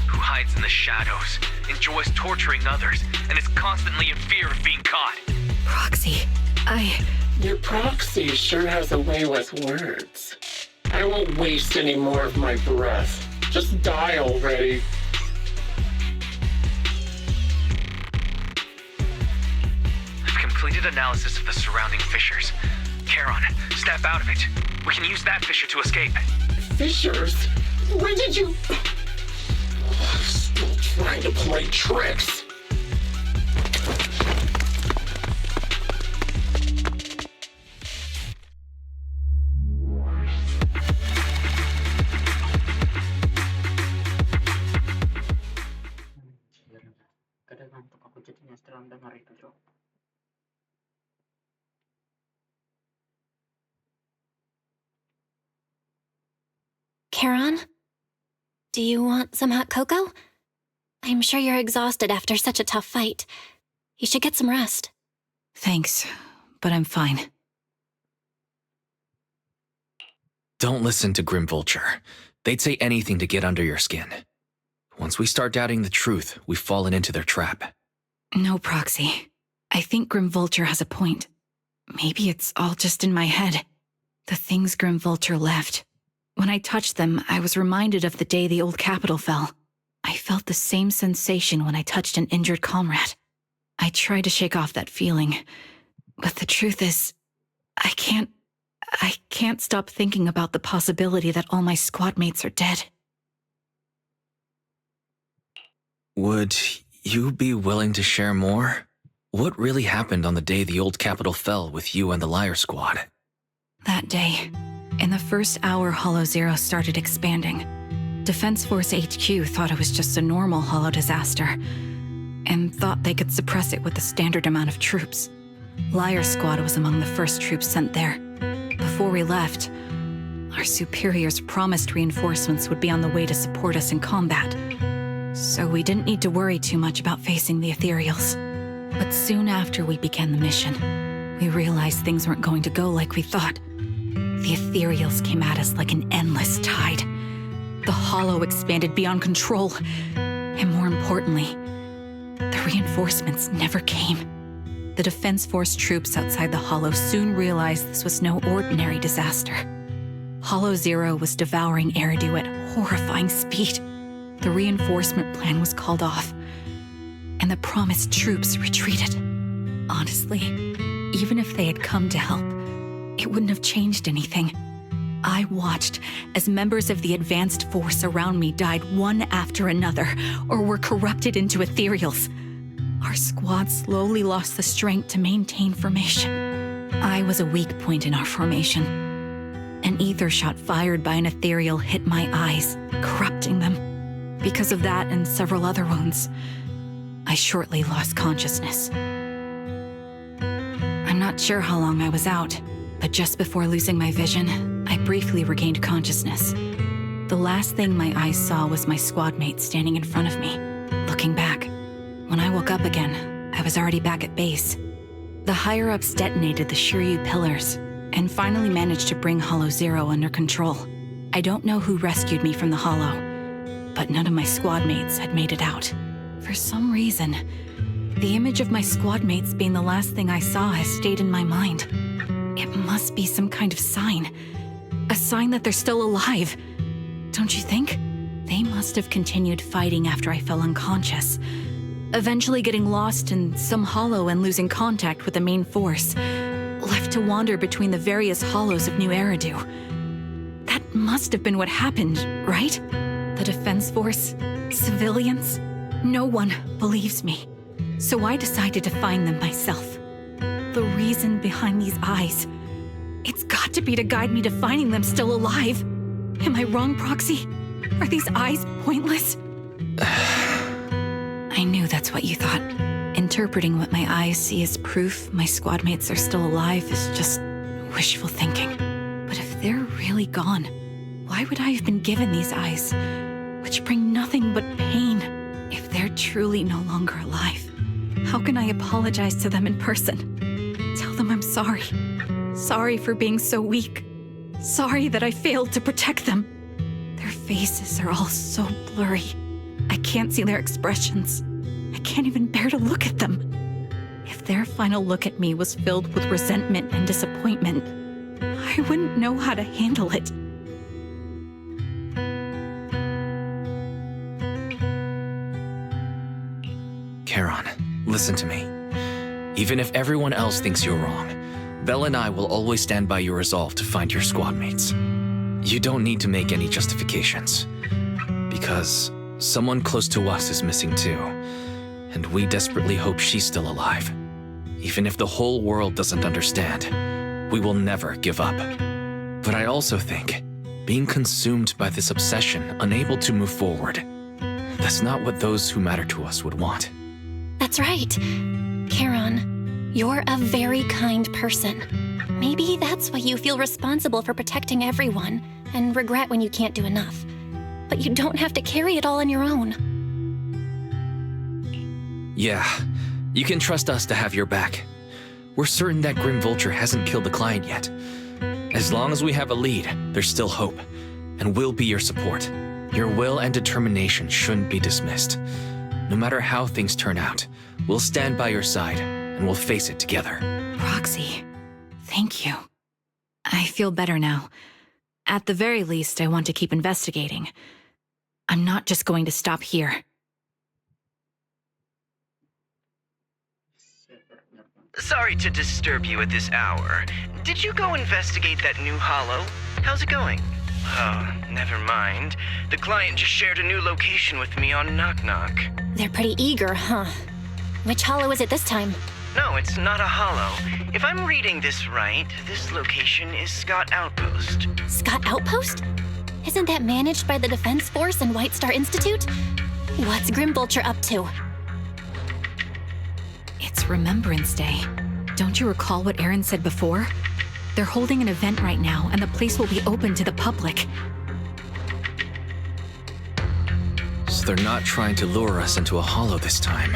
who hides in the shadows, enjoys torturing others, and is constantly in fear of being caught. Proxy, Your proxy sure has a way with words. I won't waste any more of my breath. Just die already. I've completed analysis of the surrounding fissures. Charon, snap out of it. We can use that fissure to escape. Fissures? When did you... Still trying to play tricks. Kadang ngantuk aku jadinya setelah dengar itu, Cok. Charon? Do you want some hot cocoa? I'm sure you're exhausted after such a tough fight. You should get some rest. Thanks, but I'm fine. Don't listen to Grim Vulture. They'd say anything to get under your skin. Once we start doubting the truth, we've fallen into their trap. No, Proxy. I think Grim Vulture has a point. Maybe it's all just in my head. The things Grim Vulture left. When I touched them, I was reminded of the day the old capital fell. I felt the same sensation when I touched an injured comrade. I tried to shake off that feeling, but the truth is, I can't stop thinking about the possibility that all my squad mates are dead. Would you be willing to share more? What really happened on the day the old capital fell with you and the Liar Squad? That day, in the first hour Hollow Zero started expanding, Defense Force HQ thought it was just a normal Hollow disaster, and thought they could suppress it with the standard amount of troops. Liar Squad was among the first troops sent there. Before we left, our superiors promised reinforcements would be on the way to support us in combat, so we didn't need to worry too much about facing the Ethereals. But soon after we began the mission, we realized things weren't going to go like we thought. The Ethereals came at us like an endless tide. The Hollow expanded beyond control, and more importantly, the reinforcements never came. The Defense Force troops outside the Hollow soon realized this was no ordinary disaster. Hollow Zero was devouring Eridu at horrifying speed. The reinforcement plan was called off, and the promised troops retreated. Honestly, even if they had come to help, it wouldn't have changed anything. I watched as members of the advanced force around me died one after another, or were corrupted into Ethereals. Our squad slowly lost the strength to maintain formation. I was a weak point in our formation. An ether shot fired by an ethereal hit my eyes, corrupting them. Because of that and several other wounds, I shortly lost consciousness. I'm not sure how long I was out, but just before losing my vision, I briefly regained consciousness. The last thing my eyes saw was my squad mate standing in front of me, looking back. When I woke up again, I was already back at base. The higher-ups detonated the Shiryu pillars, and finally managed to bring Hollow Zero under control. I don't know who rescued me from the Hollow, but none of my squad mates had made it out. For some reason, the image of my squad mates being the last thing I saw has stayed in my mind. It must be some kind of sign. A sign that they're still alive. Don't you think? They must have continued fighting after I fell unconscious, eventually getting lost in some hollow and losing contact with the main force, left to wander between the various hollows of New Eridu. That must have been what happened, right? The Defense Force, civilians, no one believes me. So I decided to find them myself. The reason behind these eyes, it's got to be to guide me to finding them still alive. Am I wrong, Proxy? Are these eyes pointless? I knew that's what you thought. Interpreting what my eyes see as proof my squad mates are still alive is just wishful thinking. But if they're really gone, why would I have been given these eyes, which bring nothing but pain, if they're truly no longer alive? How can I apologize to them in person? Tell them I'm sorry. Sorry for being so weak. Sorry that I failed to protect them. Their faces are all so blurry. I can't see their expressions. I can't even bear to look at them. If their final look at me was filled with resentment and disappointment, I wouldn't know how to handle it. Charon, listen to me. Even if everyone else thinks you're wrong, Belle and I will always stand by your resolve to find your squad mates. You don't need to make any justifications, because someone close to us is missing too, and we desperately hope she's still alive. Even if the whole world doesn't understand, we will never give up. But I also think, being consumed by this obsession, unable to move forward, that's not what those who matter to us would want. That's right. Charon, you're a very kind person. Maybe that's why you feel responsible for protecting everyone and regret when you can't do enough. But you don't have to carry it all on your own. Yeah, you can trust us to have your back. We're certain that Grim Vulture hasn't killed the client yet. As long as we have a lead, there's still hope, and we'll be your support. Your will and determination shouldn't be dismissed. No matter how things turn out, we'll stand by your side, and we'll face it together. Proxy, thank you. I feel better now. At the very least, I want to keep investigating. I'm not just going to stop here. Sorry to disturb you at this hour. Did you go investigate that new hollow? How's it going? Oh, never mind. The client just shared a new location with me on Knock Knock. They're pretty eager, huh? Which hollow is it this time? No, it's not a hollow. If I'm reading this right, this location is Scott Outpost. Scott Outpost? Isn't that managed by the Defense Force and White Star Institute? What's Grim Vulture up to? It's Remembrance Day. Don't you recall what Aaron said before? They're holding an event right now, and the place will be open to the public. So they're not trying to lure us into a hollow this time.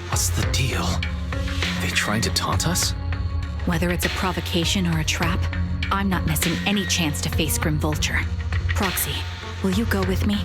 What's the deal? Are they trying to taunt us? Whether it's a provocation or a trap, I'm not missing any chance to face Grim Vulture. Proxy, will you go with me?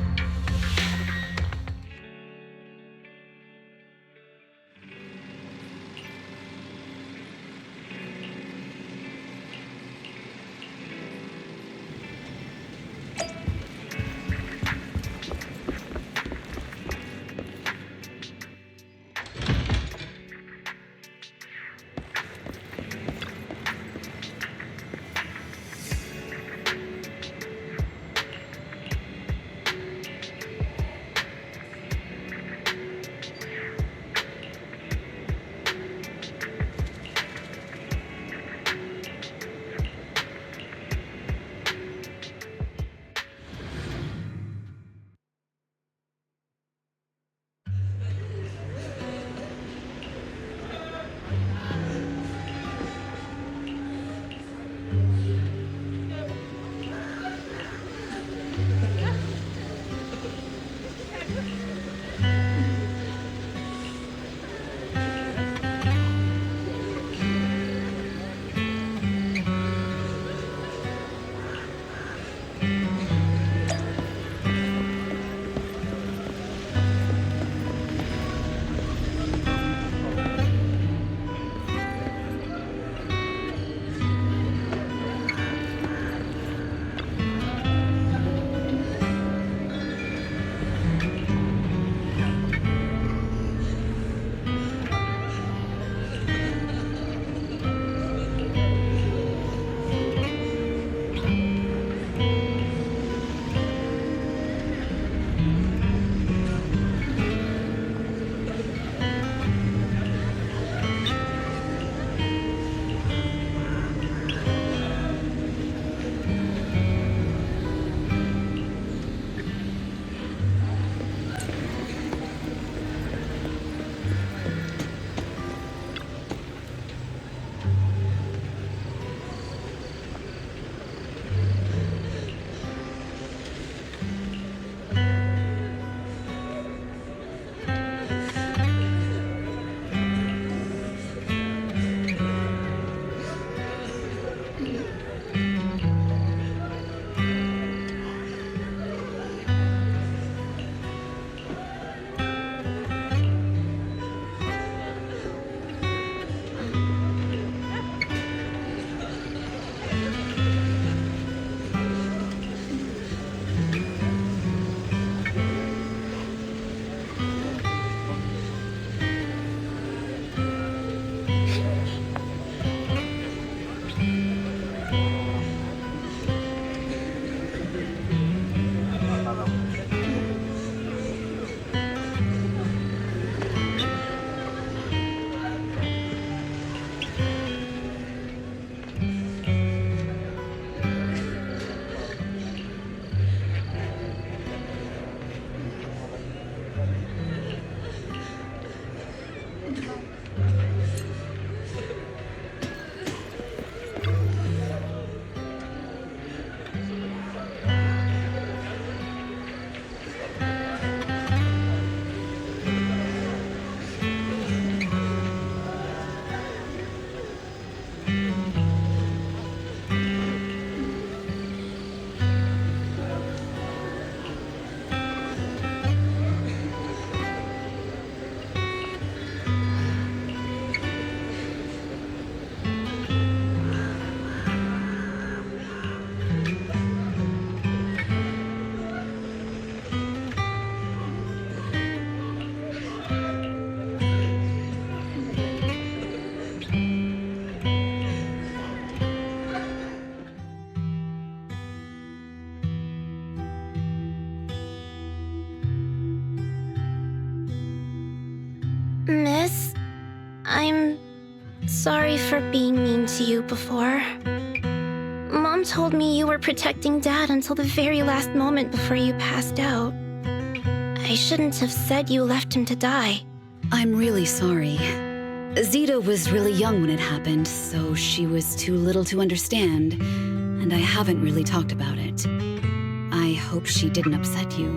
for being mean to you before. Mom told me you were protecting Dad until the very last moment before you passed out. I shouldn't have said you left him to die. I'm really sorry. Zita was really young when it happened, so she was too little to understand, and I haven't really talked about it. I hope she didn't upset you.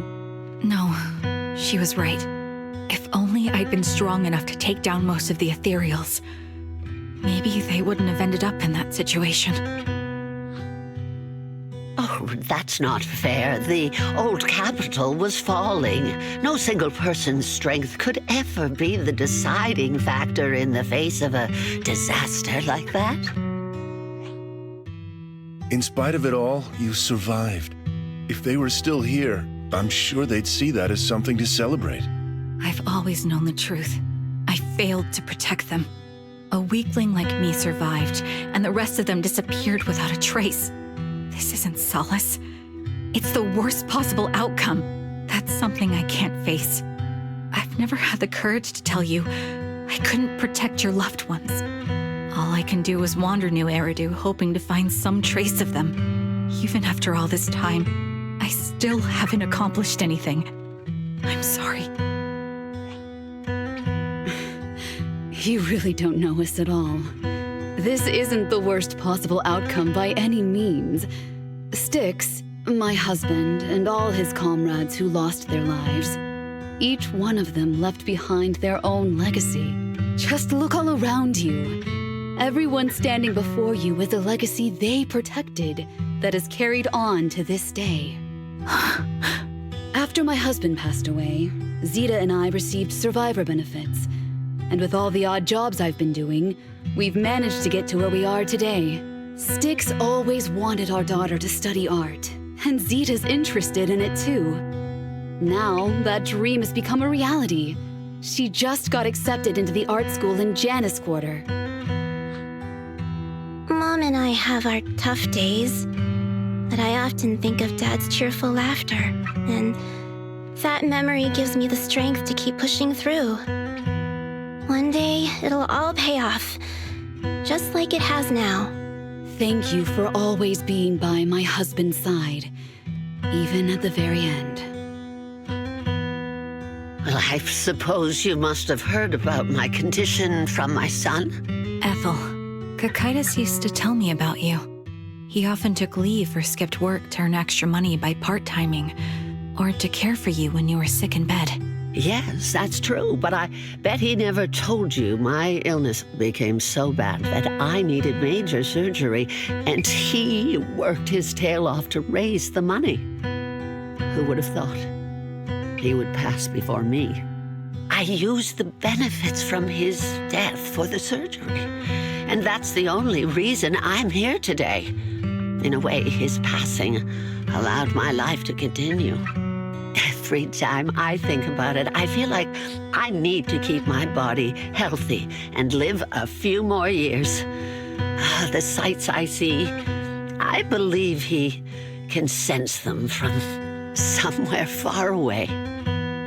No, she was right. If only I'd been strong enough to take down most of the Ethereals, maybe they wouldn't have ended up in that situation. Oh, that's not fair. The old capital was falling. No single person's strength could ever be the deciding factor in the face of a disaster like that. In spite of it all, you survived. If they were still here, I'm sure they'd see that as something to celebrate. I've always known the truth. I failed to protect them. A weakling like me survived, and the rest of them disappeared without a trace. This isn't solace. It's the worst possible outcome. That's something I can't face. I've never had the courage to tell you I couldn't protect your loved ones. All I can do is wander New Eridu, hoping to find some trace of them. Even after all this time, I still haven't accomplished anything. I'm sorry. You really don't know us at all. This isn't the worst possible outcome by any means. Styx, my husband, and all his comrades who lost their lives, each one of them left behind their own legacy. Just look all around you. Everyone standing before you is a legacy they protected that is carried on to this day. After my husband passed away, Zita and I received survivor benefits. And with all the odd jobs I've been doing, we've managed to get to where we are today. Styx always wanted our daughter to study art, and Zita's interested in it too. Now, that dream has become a reality. She just got accepted into the art school in Janus Quarter. Mom and I have our tough days, but I often think of Dad's cheerful laughter, and that memory gives me the strength to keep pushing through. One day, it'll all pay off, just like it has now. Thank you for always being by my husband's side, even at the very end. Well, I suppose you must have heard about my condition from my son. Ethel, Cocytus used to tell me about you. He often took leave or skipped work to earn extra money by part-timing, or to care for you when you were sick in bed. Yes, that's true, but I bet he never told you my illness became so bad that I needed major surgery, and he worked his tail off to raise the money. Who would have thought he would pass before me? I used the benefits from his death for the surgery, and that's the only reason I'm here today. In a way, his passing allowed my life to continue. Every time I think about it, I feel like I need to keep my body healthy and live a few more years. The sights I see, I believe he can sense them from somewhere far away.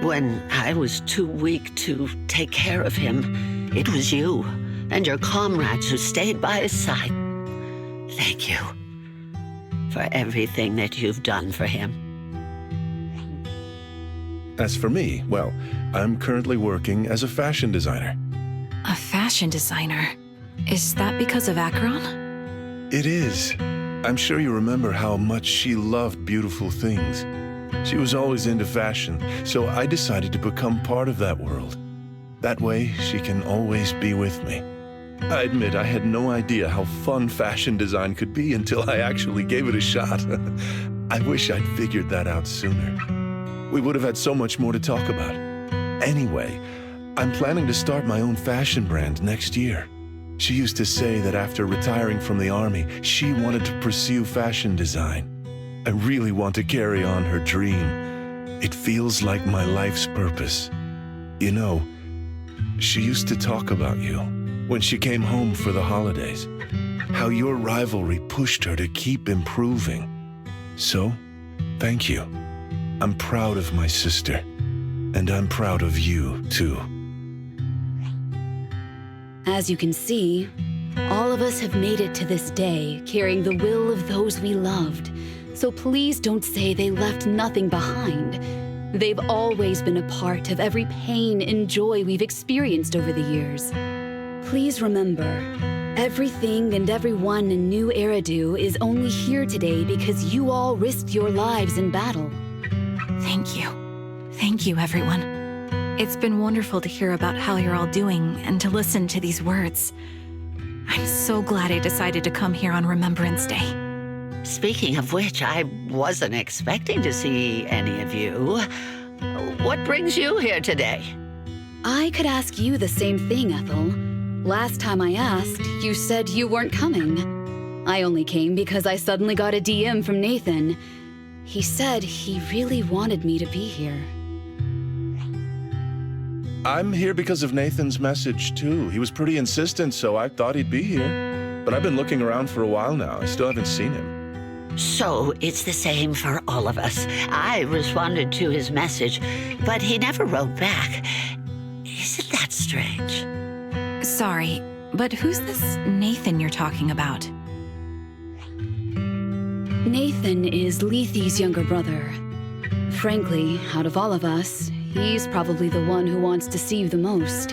When I was too weak to take care of him, it was you and your comrades who stayed by his side. Thank you for everything that you've done for him. As for me, well, I'm currently working as a fashion designer. A fashion designer? Is that because of Acheron? It is. I'm sure you remember how much she loved beautiful things. She was always into fashion, so I decided to become part of that world. That way, she can always be with me. I admit I had no idea how fun fashion design could be until I actually gave it a shot. I wish I'd figured that out sooner. We would have had so much more to talk about. Anyway, I'm planning to start my own fashion brand next year. She used to say that after retiring from the army, she wanted to pursue fashion design. I really want to carry on her dream. It feels like my life's purpose. You know, she used to talk about you when she came home for the holidays, how your rivalry pushed her to keep improving. So, thank you. I'm proud of my sister, and I'm proud of you, too. As you can see, All of us have made it to this day, carrying the will of those we loved. So please don't say they left nothing behind. They've always been a part of every pain and joy we've experienced over the years. Please remember, everything and everyone in New Eridu is only here today because you all risked your lives in battle. Thank you. Thank you, everyone. It's been wonderful to hear about how you're all doing and to listen to these words. I'm so glad I decided to come here on Remembrance Day. Speaking of which, I wasn't expecting to see any of you. What brings you here today? I could ask you the same thing, Ethel. Last time I asked, you said you weren't coming. I only came because I suddenly got a DM from Nathan. He said he really wanted me to be here. I'm here because of Nathan's message, too. He was pretty insistent, so I thought he'd be here. But I've been looking around for a while now. I still haven't seen him. So it's the same for all of us. I responded to his message, but he never wrote back. Isn't that strange? Sorry, but who's this Nathan you're talking about? Nathan is Lethe's younger brother. Frankly, out of all of us, he's probably the one who wants to see you the most.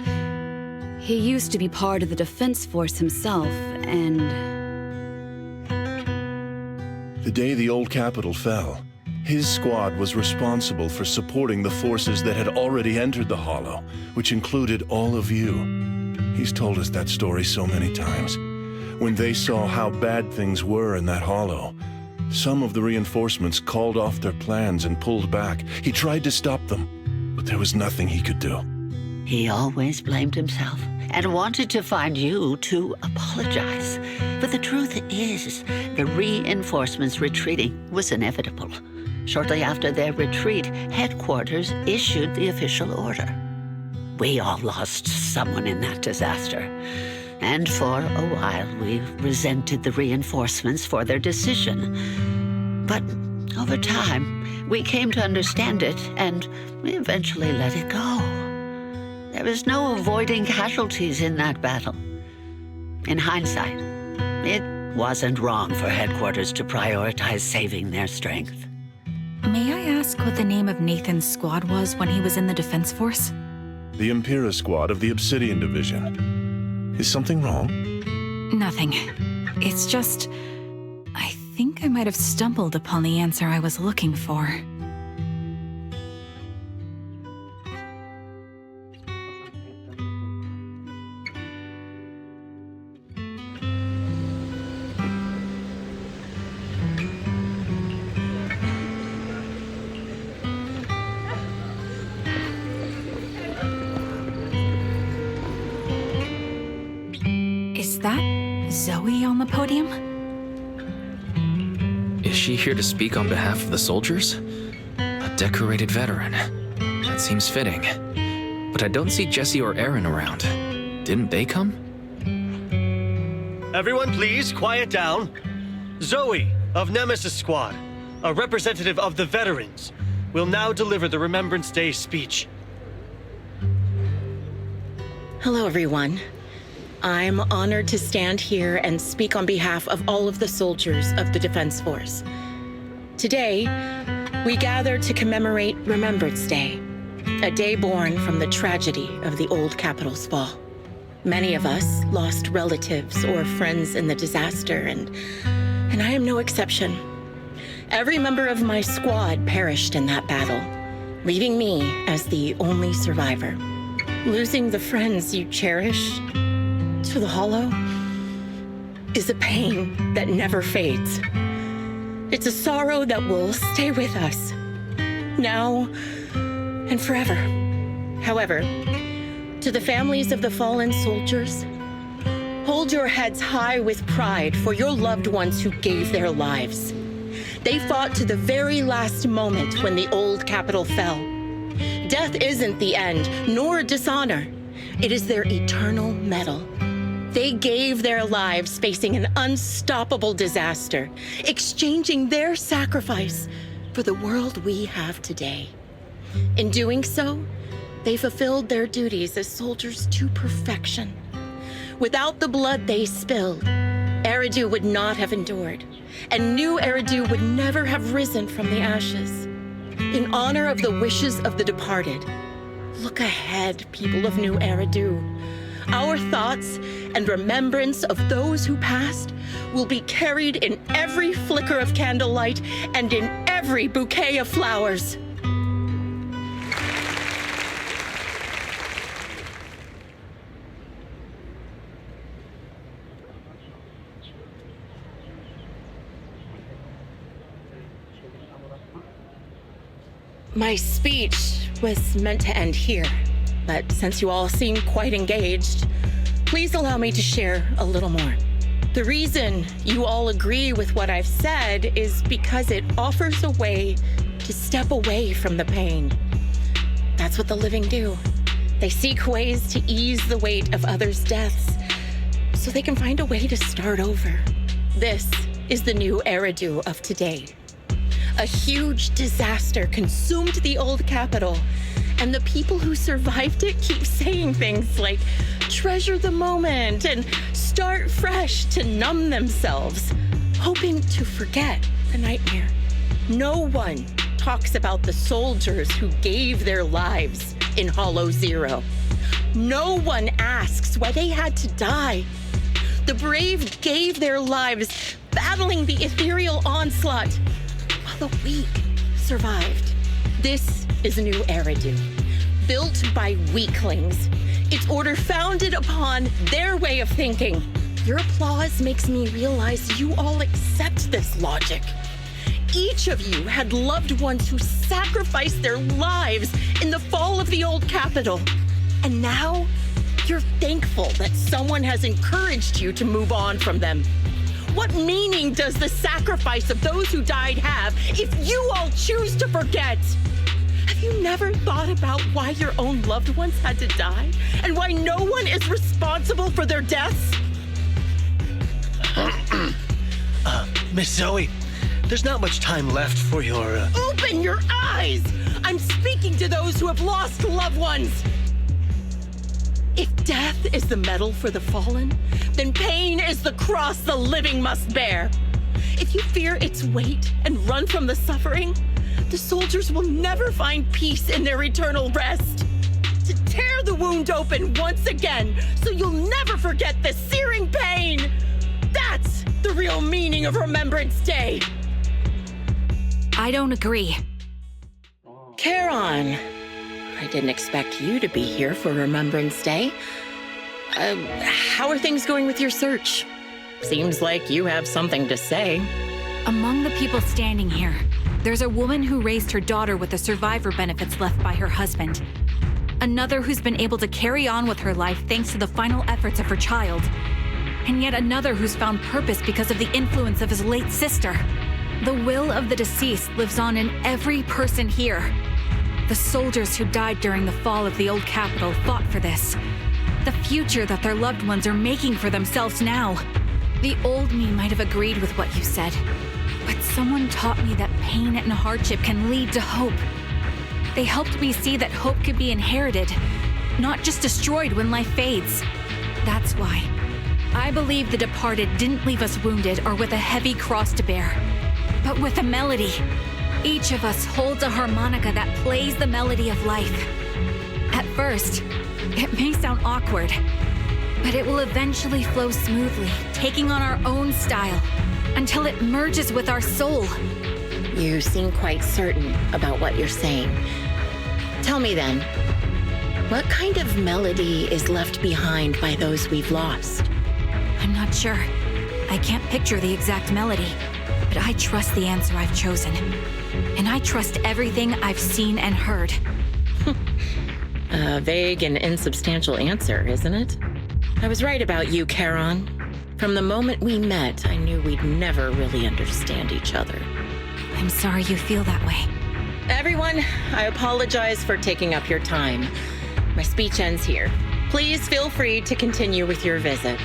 He used to be part of the Defense Force himself, and... The day the old capital fell, his squad was responsible for supporting the forces that had already entered the Hollow, which included all of you. He's told us that story so many times. When they saw how bad things were in that Hollow, some of the reinforcements called off their plans and pulled back. He tried to stop them, but there was nothing he could do. He always blamed himself and wanted to find you to apologize. But the truth is, the reinforcements retreating was inevitable. Shortly after their retreat, headquarters issued the official order. We all lost someone in that disaster. And for a while, we resented the reinforcements for their decision. But over time, we came to understand it, and we eventually let it go. There was no avoiding casualties in that battle. In hindsight, it wasn't wrong for headquarters to prioritize saving their strength. May I ask what the name of Nathan's squad was when he was in the Defense Force? The Impera squad of the Obsidian Division. Is something wrong? Nothing. It's just... I think I might have stumbled upon the answer I was looking for. Is that Zoe on the podium? Is she here to speak on behalf of the soldiers? A decorated veteran. That seems fitting. But I don't see Jesse or Aaron around. Didn't they come? Everyone please, quiet down. Zoe of Nemesis Squad, a representative of the veterans, will now deliver the Remembrance Day speech. Hello, everyone. I'm honored to stand here and speak on behalf of all of the soldiers of the Defense Force. Today, we gather to commemorate Remembrance Day, a day born from the tragedy of the old capital's fall. Many of us lost relatives or friends in the disaster, and I am no exception. Every member of my squad perished in that battle, leaving me as the only survivor. Losing the friends you cherish to the Hollow is a pain that never fades. It's a sorrow that will stay with us, now and forever. However, to the families of the fallen soldiers, hold your heads high with pride for your loved ones who gave their lives. They fought to the very last moment when the old capital fell. Death isn't the end, nor dishonor. It is their eternal medal. They gave their lives facing an unstoppable disaster, exchanging their sacrifice for the world we have today. In doing so, they fulfilled their duties as soldiers to perfection. Without the blood they spilled, Eridu would not have endured, and new Eridu would never have risen from the ashes. In honor of the wishes of the departed, look ahead, people of New Eridu. Our thoughts and remembrance of those who passed will be carried in every flicker of candlelight and in every bouquet of flowers. My speech was meant to end here, but since you all seem quite engaged, please allow me to share a little more. The reason you all agree with what I've said is because it offers a way to step away from the pain. That's what the living do. They seek ways to ease the weight of others' deaths so they can find a way to start over. This is the new Eridu of today. A huge disaster consumed the old capital, and the people who survived it keep saying things like, treasure the moment and start fresh to numb themselves, hoping to forget the nightmare. No one talks about the soldiers who gave their lives in Hollow Zero. No one asks why they had to die. The brave gave their lives battling the ethereal onslaught, while the weak survived. This is a new Eridu, built by weaklings. Its order founded upon their way of thinking. Your applause makes me realize you all accept this logic. Each of you had loved ones who sacrificed their lives in the fall of the old capital. And now, you're thankful that someone has encouraged you to move on from them. What meaning does the sacrifice of those who died have if you all choose to forget? Have you never thought about why your own loved ones had to die and why no one is responsible for their deaths? Miss Zoe, there's not much time left for your, Open your eyes! I'm speaking to those who have lost loved ones. If death is the medal for the fallen, then pain is the cross the living must bear. If you fear its weight and run from the suffering, the soldiers will never find peace in their eternal rest. To tear the wound open once again, so you'll never forget the searing pain. That's the real meaning of Remembrance Day. I don't agree. Charon, I didn't expect you to be here for Remembrance Day. How are things going with your search? Seems like you have something to say. Among the people standing here, there's a woman who raised her daughter with the survivor benefits left by her husband. Another who's been able to carry on with her life thanks to the final efforts of her child. And yet another who's found purpose because of the influence of his late sister. The will of the deceased lives on in every person here. The soldiers who died during the fall of the old capital fought for this. The future that their loved ones are making for themselves now. The old me might have agreed with what you said, but someone taught me that pain and hardship can lead to hope. They helped me see that hope could be inherited, not just destroyed when life fades. That's why I believe the departed didn't leave us wounded or with a heavy cross to bear, but with a melody. Each of us holds a harmonica that plays the melody of life. At first, it may sound awkward, but it will eventually flow smoothly, taking on our own style, until it merges with our soul. You seem quite certain about what you're saying. Tell me then, what kind of melody is left behind by those we've lost? I'm not sure. I can't picture the exact melody, but I trust the answer I've chosen. And I trust everything I've seen and heard. A vague and insubstantial answer, isn't it? I was right about you, Charon. From the moment we met, I knew we'd never really understand each other. I'm sorry you feel that way. Everyone, I apologize for taking up your time. My speech ends here. Please feel free to continue with your visit.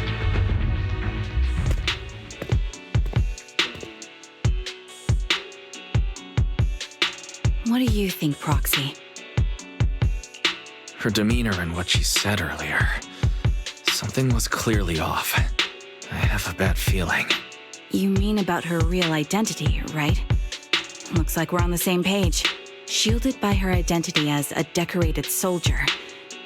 What do you think, Proxy? Her demeanor and what she said earlier Something was clearly off. I have a bad feeling. You mean about her real identity, right? Looks like we're on the same page. Shielded by her identity as a decorated soldier,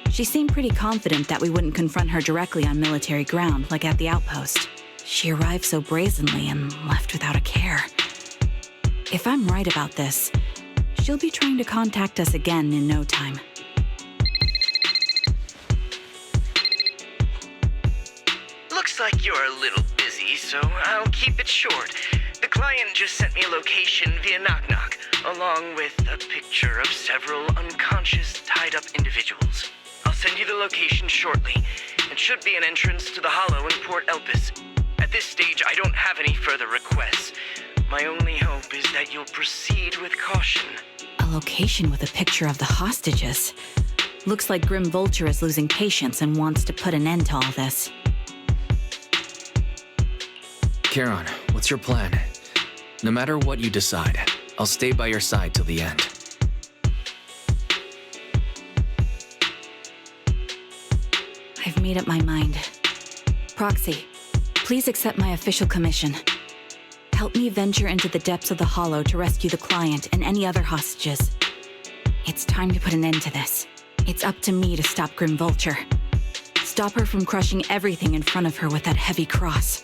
she seemed pretty confident that we wouldn't confront her directly on military ground like at the outpost. She arrived so brazenly and left without a care. If I'm right about this, she'll be trying to contact us again in no time. Looks like you're a little busy, so I'll keep it short. The client just sent me a location via Knock Knock, along with a picture of several unconscious, tied-up individuals. I'll send you the location shortly. It should be an entrance to the Hollow in Port Elpis. At this stage, I don't have any further requests. My only hope is that you'll proceed with caution. A location with a picture of the hostages. Looks like Grim Vulture is losing patience and wants to put an end to all this. Charon, what's your plan? No matter what you decide, I'll stay by your side till the end. I've made up my mind. Proxy, please accept my official commission. Help me venture into the depths of the Hollow to rescue the client and any other hostages. It's time to put an end to this. It's up to me to stop Grim Vulture. Stop her from crushing everything in front of her with that heavy cross.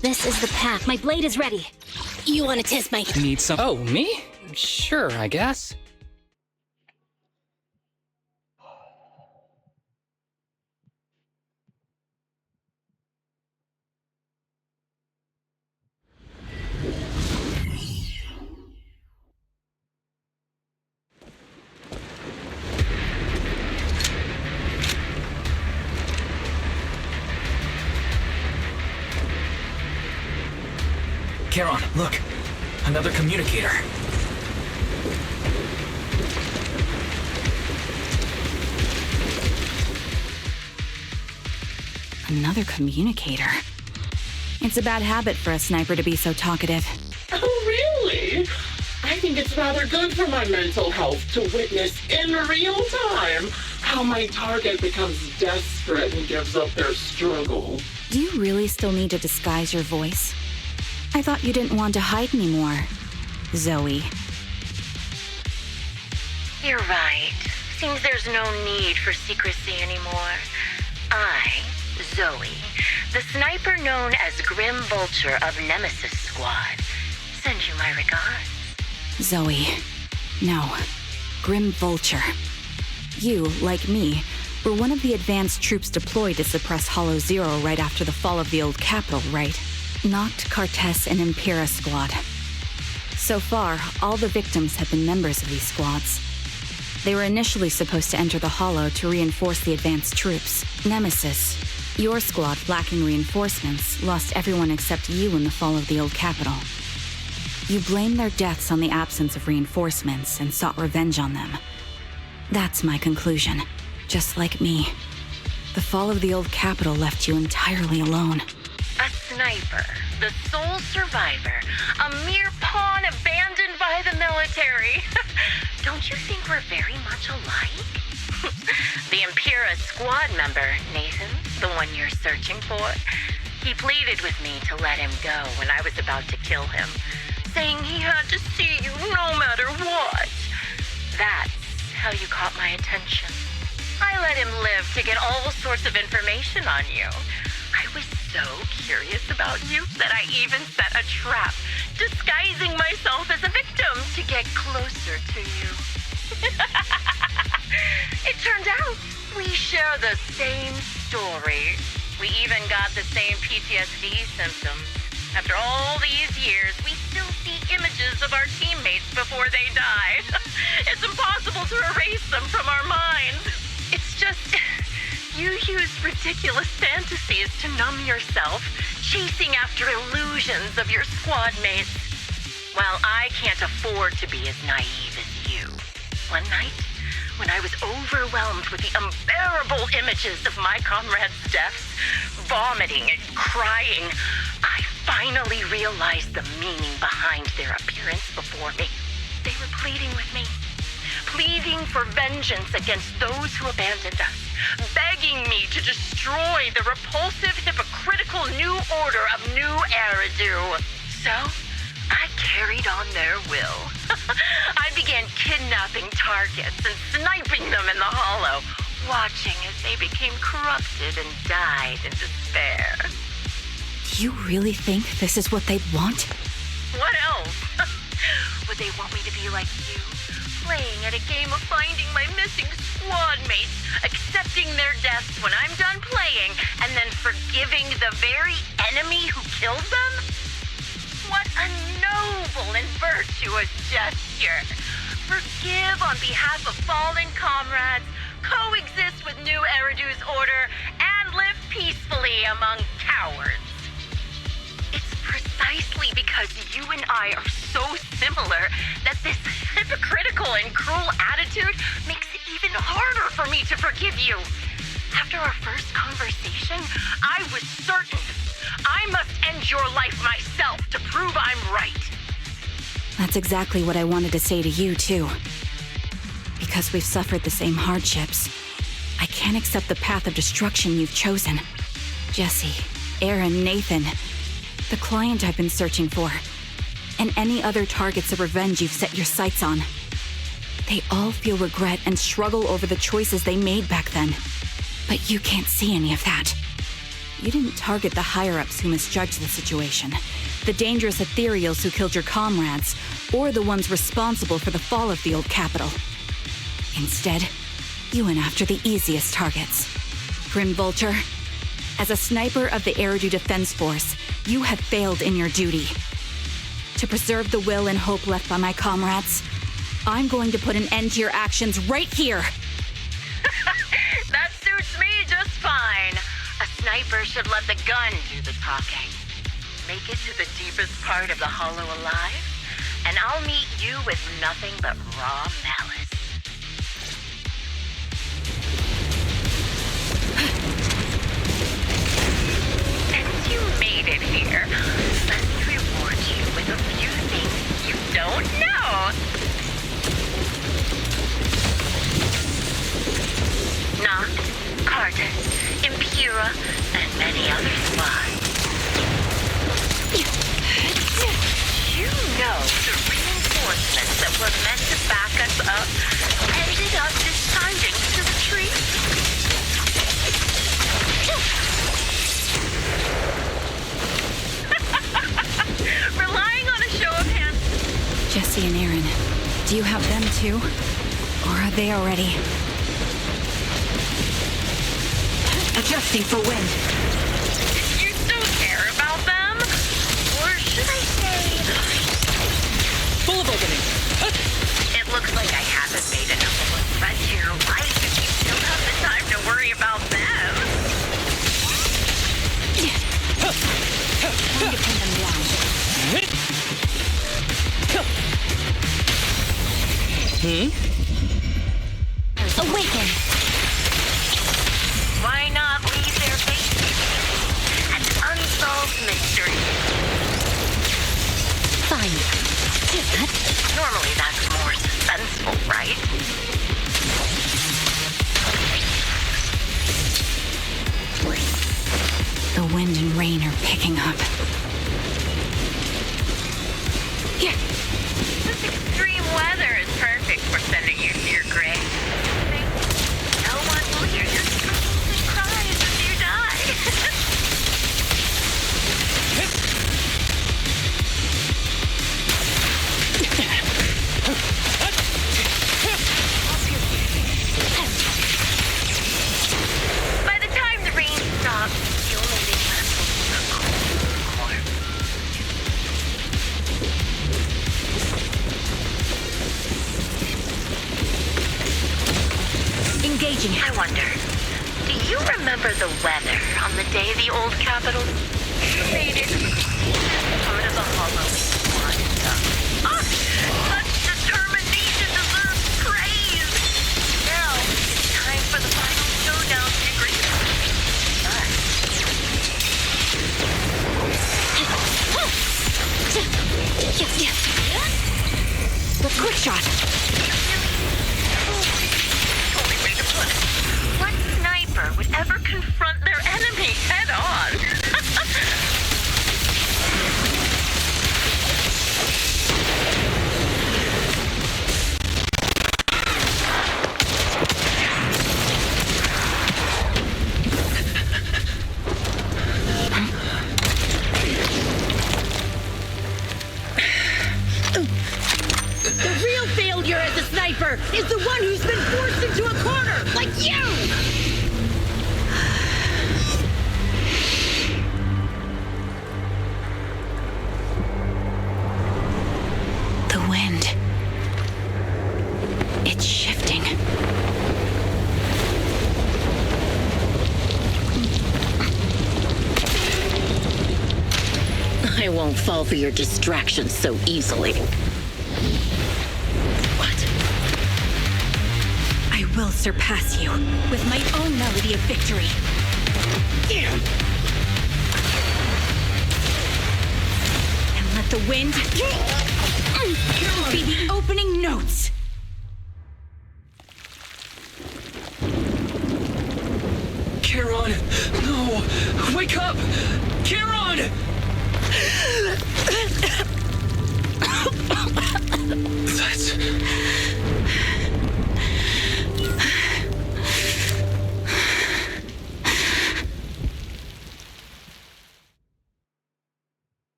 This is the path. My blade is ready. You want to test my... Need some... Oh, me? Sure, I guess. Charon, look! Another communicator. Another communicator? It's a bad habit for a sniper to be so talkative. Oh, really? I think it's rather good for my mental health to witness in real time how my target becomes desperate and gives up their struggle. Do you really still need to disguise your voice? I thought you didn't want to hide anymore, Zoe. You're right. Seems there's no need for secrecy anymore. I, Zoe, the sniper known as Grim Vulture of Nemesis Squad, send you my regards. Zoe. No. Grim Vulture. You, like me, were one of the advanced troops deployed to suppress Hollow Zero right after the fall of the old capital, right? Noct, Kartess, and Impera Squad. So far, all the victims have been members of these squads. They were initially supposed to enter the Hollow to reinforce the advanced troops. Nemesis, your squad, lacking reinforcements, lost everyone except you in the fall of the old capital. You blamed their deaths on the absence of reinforcements and sought revenge on them. That's my conclusion. Just like me. The fall of the old capital left you entirely alone. A sniper, the sole survivor, a mere pawn abandoned by the military. Don't you think we're very much alike? The Impera squad member, Nathan, the one you're searching for, he pleaded with me to let him go when I was about to kill him, saying he had to see you no matter what. That's how you caught my attention. I let him live to get all sorts of information on you. I was so curious about you that I even set a trap, disguising myself as a victim to get closer to you. It turned out we share the same story. We even got the same PTSD symptoms. After all these years, we still see images of our teammates before they die. It's impossible to erase them from our minds. It's just, you use ridiculous fantasies to numb yourself, chasing after illusions of your squad mates. While I can't afford to be as naive as you. One night, when I was overwhelmed with the unbearable images of my comrades' deaths, vomiting and crying, I finally realized the meaning behind their appearance before me. They were pleading with me, pleading for vengeance against those who abandoned us, begging me to destroy the repulsive, hypocritical new order of New Eridu. So, I carried on their will. I began kidnapping targets and sniping them in the hollow, watching as they became corrupted and died in despair. Do you really think this is what they'd want? What else? Would they want me to be like you, playing at a game of finding my missing squad mates, accepting their deaths when I'm done playing, and then forgiving the very enemy who killed them? What a noble and virtuous gesture! Forgive on behalf of fallen comrades, coexist with New Eridu's order, and live peacefully among cowards. It's precisely because you and I are so similar that this hypocritical and cruel attitude makes it even harder for me to forgive you. After our first conversation, I was certain I must end your life myself to prove I'm right. That's exactly what I wanted to say to you, too. Because we've suffered the same hardships, I can't accept the path of destruction you've chosen. Jesse, Aaron, Nathan, the client I've been searching for, and any other targets of revenge you've set your sights on. They all feel regret and struggle over the choices they made back then. But you can't see any of that. You didn't target the higher-ups who misjudged the situation, the dangerous ethereals who killed your comrades, or the ones responsible for the fall of the old capital. Instead, you went after the easiest targets. Grim Vulture, as a sniper of the Eridu Defense Force, you have failed in your duty. To preserve the will and hope left by my comrades, I'm going to put an end to your actions right here. That suits me just fine. A sniper should let the gun do the talking. Make it to the deepest part of the hollow alive, and I'll meet you with nothing but raw malice. Since you made it here, let me reward you with a few things you don't know. Noct, Cartus, Impura, and many other squads. You know the reinforcements that were meant to back us up ended up deciding to retreat. Relying on a show of hands. Jesse and Aaron, do you have them too? Or are they already? Adjusting for wind. You still care about them? Or should I say... Full of opening. It looks like I haven't made enough of a threat to your life if you still have the time to worry about them. Time to pin them down. Awaken! Why not leave their faces an unsolved mystery? Fine. Normally that's more suspenseful, right? The wind and rain are picking up. This extreme weather is perfect for sending you to your grave. No one will hear your screams and cries as you die. By the time the rain stops, the only thing left will be the cold, remember the weather on the day the old capital invaded? Part of the hollow squad stuff. Ah! Such determination deserves praise! Now, it's time for the final showdown, Tigris. Yes. The quick shot. Only way to put it. What sniper would ever confront their enemy head on? The real failure as a sniper is the one who's been forced into a corner, like you! The wind. It's shifting. I won't fall for your distractions so easily. What? I will surpass you with my own melody of victory. And let the wind be the opening notes. Charon! No! Wake up! Charon! That's...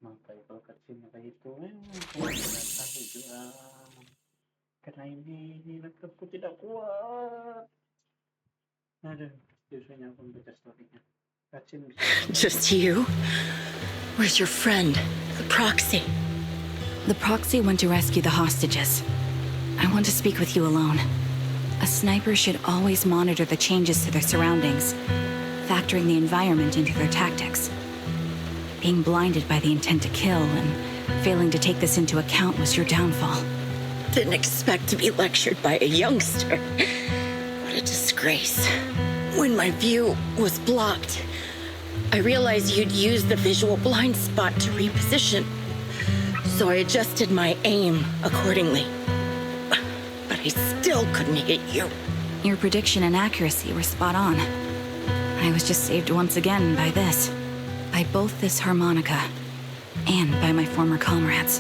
Makanya kalau cutscene kayak gitu, tahu juga. Karena ini laptopku tidak kuat. Aduh, biasanya aku baca story-nya. Cutscene bisa. Just you? Where's your friend, the proxy? The proxy went to rescue the hostages. I want to speak with you alone. A sniper should always monitor the changes to their surroundings, factoring the environment into their tactics. Being blinded by the intent to kill and failing to take this into account was your downfall. Didn't expect to be lectured by a youngster. What a disgrace. When my view was blocked, I realized you'd used the visual blind spot to reposition. So I adjusted my aim accordingly. But I still couldn't hit you. Your prediction and accuracy were spot on. I was just saved once again by this. By both this harmonica and by my former comrades.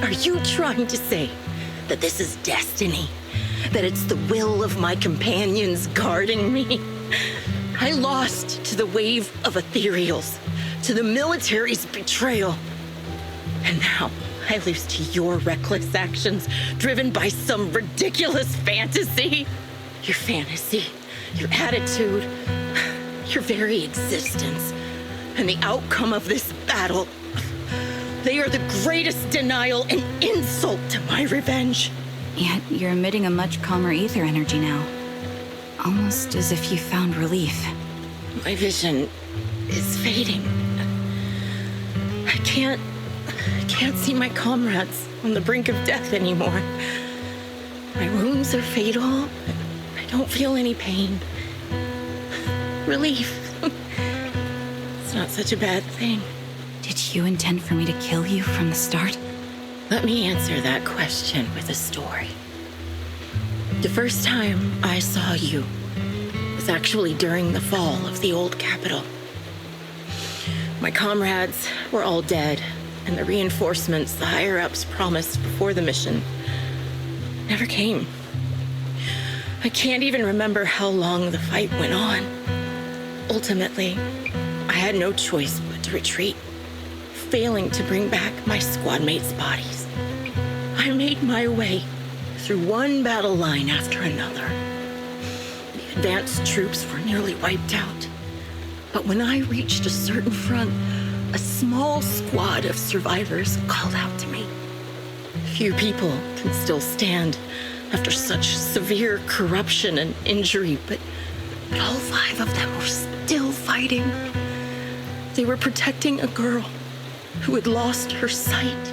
Are you trying to say that this is destiny? That it's the will of my companions guarding me? I lost to the wave of ethereals, to the military's betrayal. And now I lose to your reckless actions, driven by some ridiculous fantasy. Your fantasy, your attitude, your very existence, and the outcome of this battle. They are the greatest denial and insult to my revenge. Yet you're emitting a much calmer ether energy now. Almost as if you found relief. My vision is fading. I can't see my comrades on the brink of death anymore. My wounds are fatal. I don't feel any pain. Relief. It's not such a bad thing. Did you intend for me to kill you from the start? Let me answer that question with a story. The first time I saw you was actually during the fall of the old capital. My comrades were all dead, and the reinforcements the higher-ups promised before the mission never came. I can't even remember how long the fight went on. Ultimately, I had no choice but to retreat, failing to bring back my squad mates' bodies. I made my way through one battle line after another. The advanced troops were nearly wiped out. But when I reached a certain front, a small squad of survivors called out to me. Few people can still stand after such severe corruption and injury, but all 5 of them were still fighting. They were protecting a girl who had lost her sight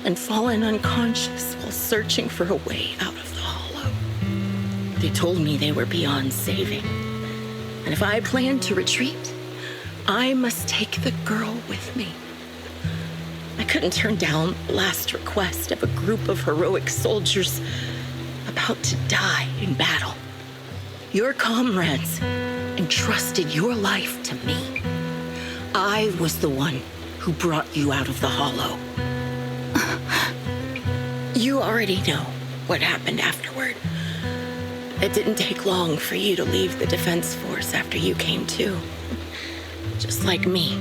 and fallen unconscious while searching for a way out of the hollow. They told me they were beyond saving, and if I planned to retreat, I must take the girl with me. I couldn't turn down the last request of a group of heroic soldiers about to die in battle. Your comrades entrusted your life to me. I was the one who brought you out of the hollow. You already know what happened afterward. It didn't take long for you to leave the Defense Force after you came to. Just like me,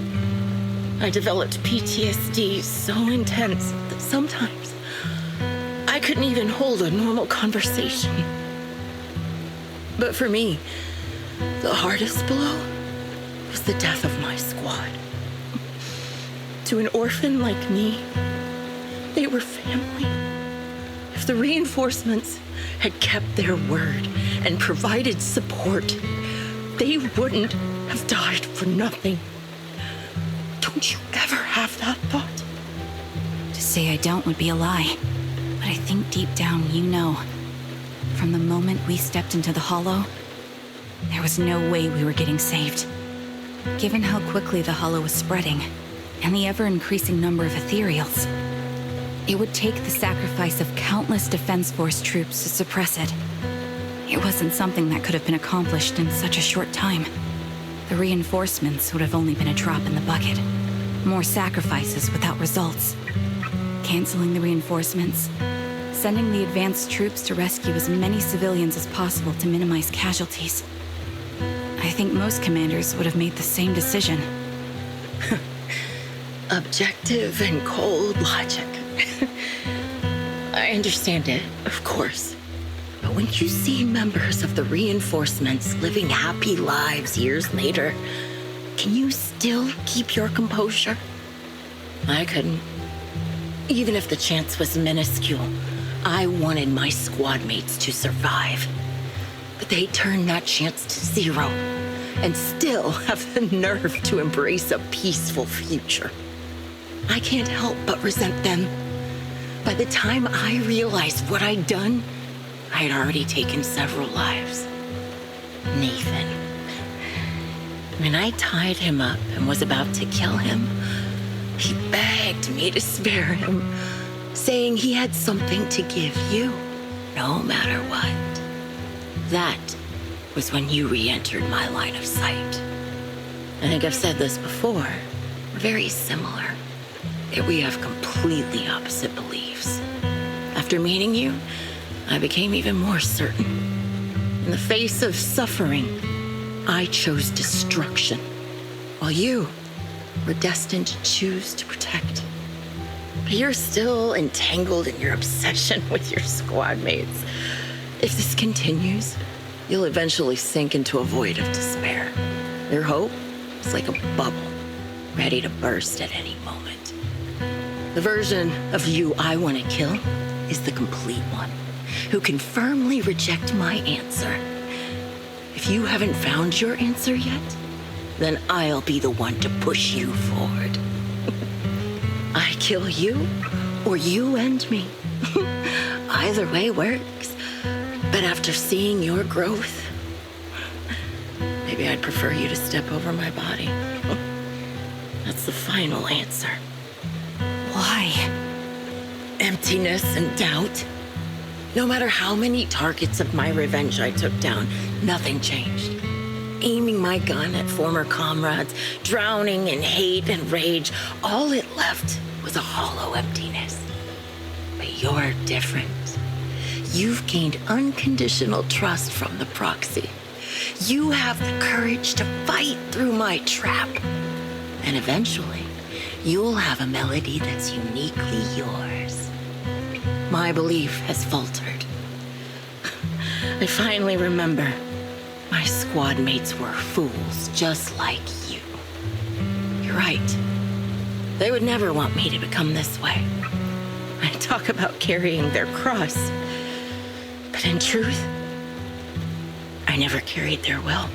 I developed PTSD so intense that sometimes I couldn't even hold a normal conversation. But for me, the hardest blow was the death of my squad. To an orphan like me, they were family. If the reinforcements had kept their word and provided support, they wouldn't have died for nothing. Don't you ever have that thought? To say I don't would be a lie, but I think deep down you know. From the moment we stepped into the hollow, there was no way we were getting saved. Given how quickly the hollow was spreading, and the ever-increasing number of ethereals, it would take the sacrifice of countless Defense Force troops to suppress it. It wasn't something that could have been accomplished in such a short time. The reinforcements would have only been a drop in the bucket. More sacrifices without results. Canceling the reinforcements, sending the advanced troops to rescue as many civilians as possible to minimize casualties. I think most commanders would have made the same decision. Objective and cold logic. I understand it, of course. But when you see members of the reinforcements living happy lives years later, can you still keep your composure? I couldn't. Even if the chance was minuscule, I wanted my squad mates to survive. But they turned that chance to 0, and still have the nerve to embrace a peaceful future. I can't help but resent them. By the time I realized what I'd done, I had already taken several lives. Nathan. When I tied him up and was about to kill him, he begged me to spare him, saying he had something to give you, no matter what. That was when you re-entered my line of sight. I think I've said this before. We're very similar, yet we have completely opposite beliefs. After meeting you, I became even more certain. In the face of suffering, I chose destruction, while you were destined to choose to protect. But you're still entangled in your obsession with your squad mates. If this continues, you'll eventually sink into a void of despair. Your hope is like a bubble, ready to burst at any moment. The version of you I want to kill is the complete one, who can firmly reject my answer. If you haven't found your answer yet, then I'll be the one to push you forward. I kill you, or you end me. Either way works. But after seeing your growth, maybe I'd prefer you to step over my body. That's the final answer. Why? Emptiness and doubt. No matter how many targets of my revenge I took down, nothing changed. Aiming my gun at former comrades, drowning in hate and rage, all it left was a hollow emptiness. But you're different. You've gained unconditional trust from the proxy. You have the courage to fight through my trap. And eventually, you'll have a melody that's uniquely yours. My belief has faltered. I finally remember my squad mates were fools just like you. You're right. They would never want me to become this way. I talk about carrying their cross, but But in truth, I never carried their will.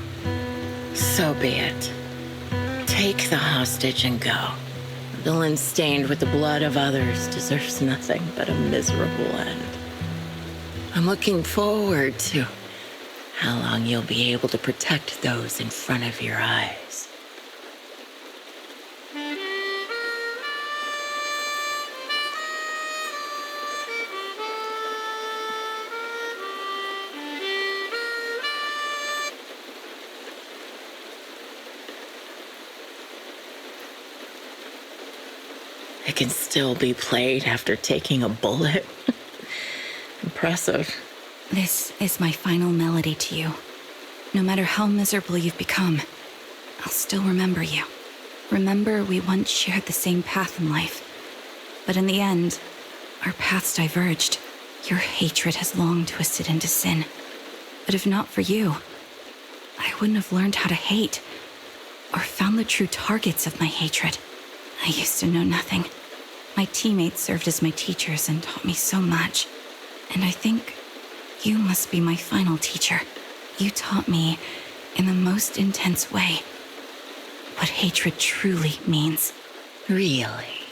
So be it. Take the hostage and go. A villain stained with the blood of others deserves nothing but a miserable end. I'm looking forward to how long you'll be able to protect those in front of your eyes. It can still be played after taking a bullet. Impressive. This is my final melody to you. No matter how miserable you've become, I'll still remember you. Remember we once shared the same path in life. But in the end, our paths diverged. Your hatred has long twisted into sin. But if not for you, I wouldn't have learned how to hate, or found the true targets of my hatred. I used to know nothing. My teammates served as my teachers and taught me so much. And I think you must be my final teacher. You taught me, in the most intense way, what hatred truly means. Really?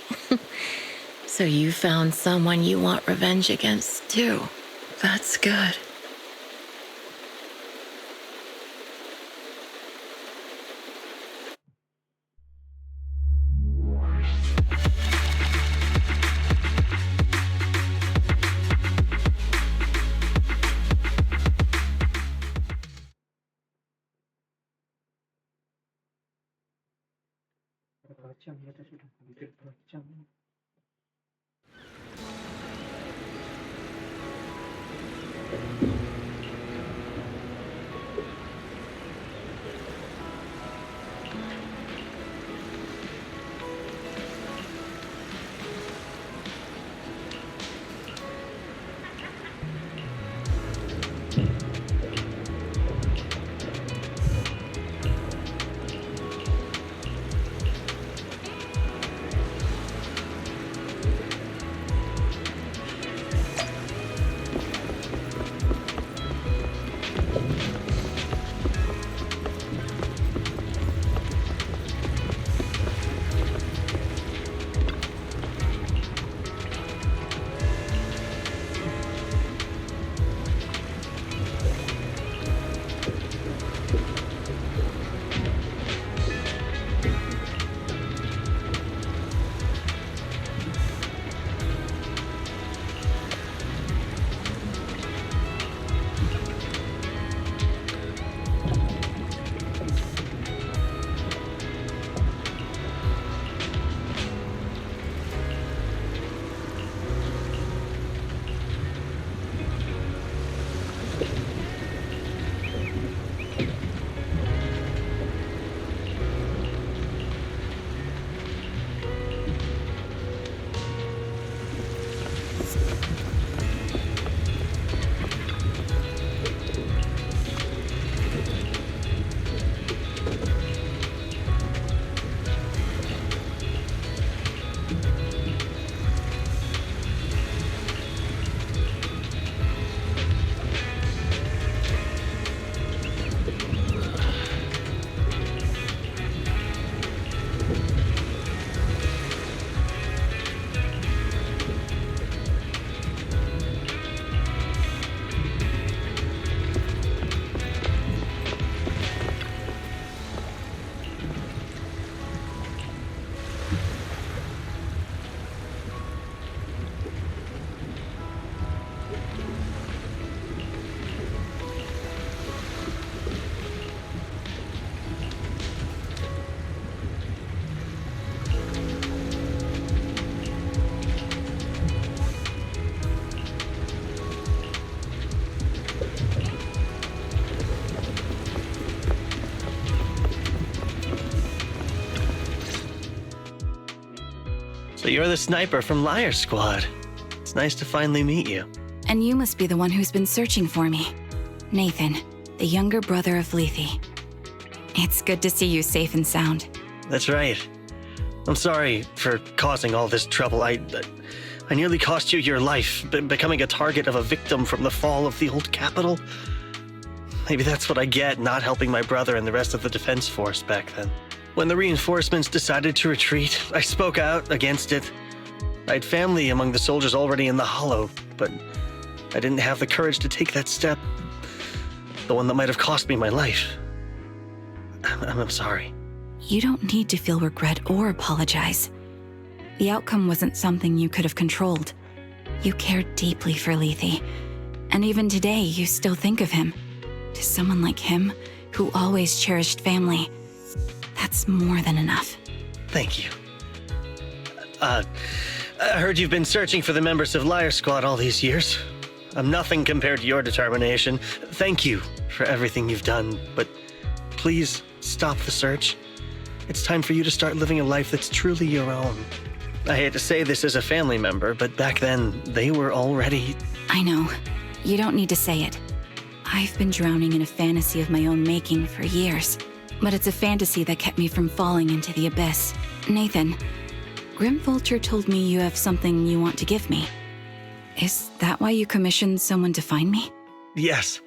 So you found someone you want revenge against, too. That's good. Berapa jam kita sudah hampir 2 jam. So you're the sniper from Liar Squad. It's nice to finally meet you. And you must be the one who's been searching for me. Nathan, the younger brother of Lethe. It's good to see you safe and sound. That's right. I'm sorry for causing all this trouble. I I nearly cost you your life, becoming a target of a victim from the fall of the old capital. Maybe that's what I get not helping my brother and the rest of the defense force back then. When the reinforcements decided to retreat, I spoke out against it. I had family among the soldiers already in the Hollow, but I didn't have the courage to take that step. The one that might have cost me my life. I'm sorry. You don't need to feel regret or apologize. The outcome wasn't something you could have controlled. You cared deeply for Lethe, and even today you still think of him. To someone like him, who always cherished family, that's more than enough. Thank you. I heard you've been searching for the members of Liar Squad all these years. I'm nothing compared to your determination. Thank you for everything you've done, but please stop the search. It's time for you to start living a life that's truly your own. I hate to say this as a family member, but back then, they were already... I know. You don't need to say it. I've been drowning in a fantasy of my own making for years, but it's a fantasy that kept me from falling into the abyss. Nathan, Grim Vulture told me you have something you want to give me. Is that why you commissioned someone to find me? Yes.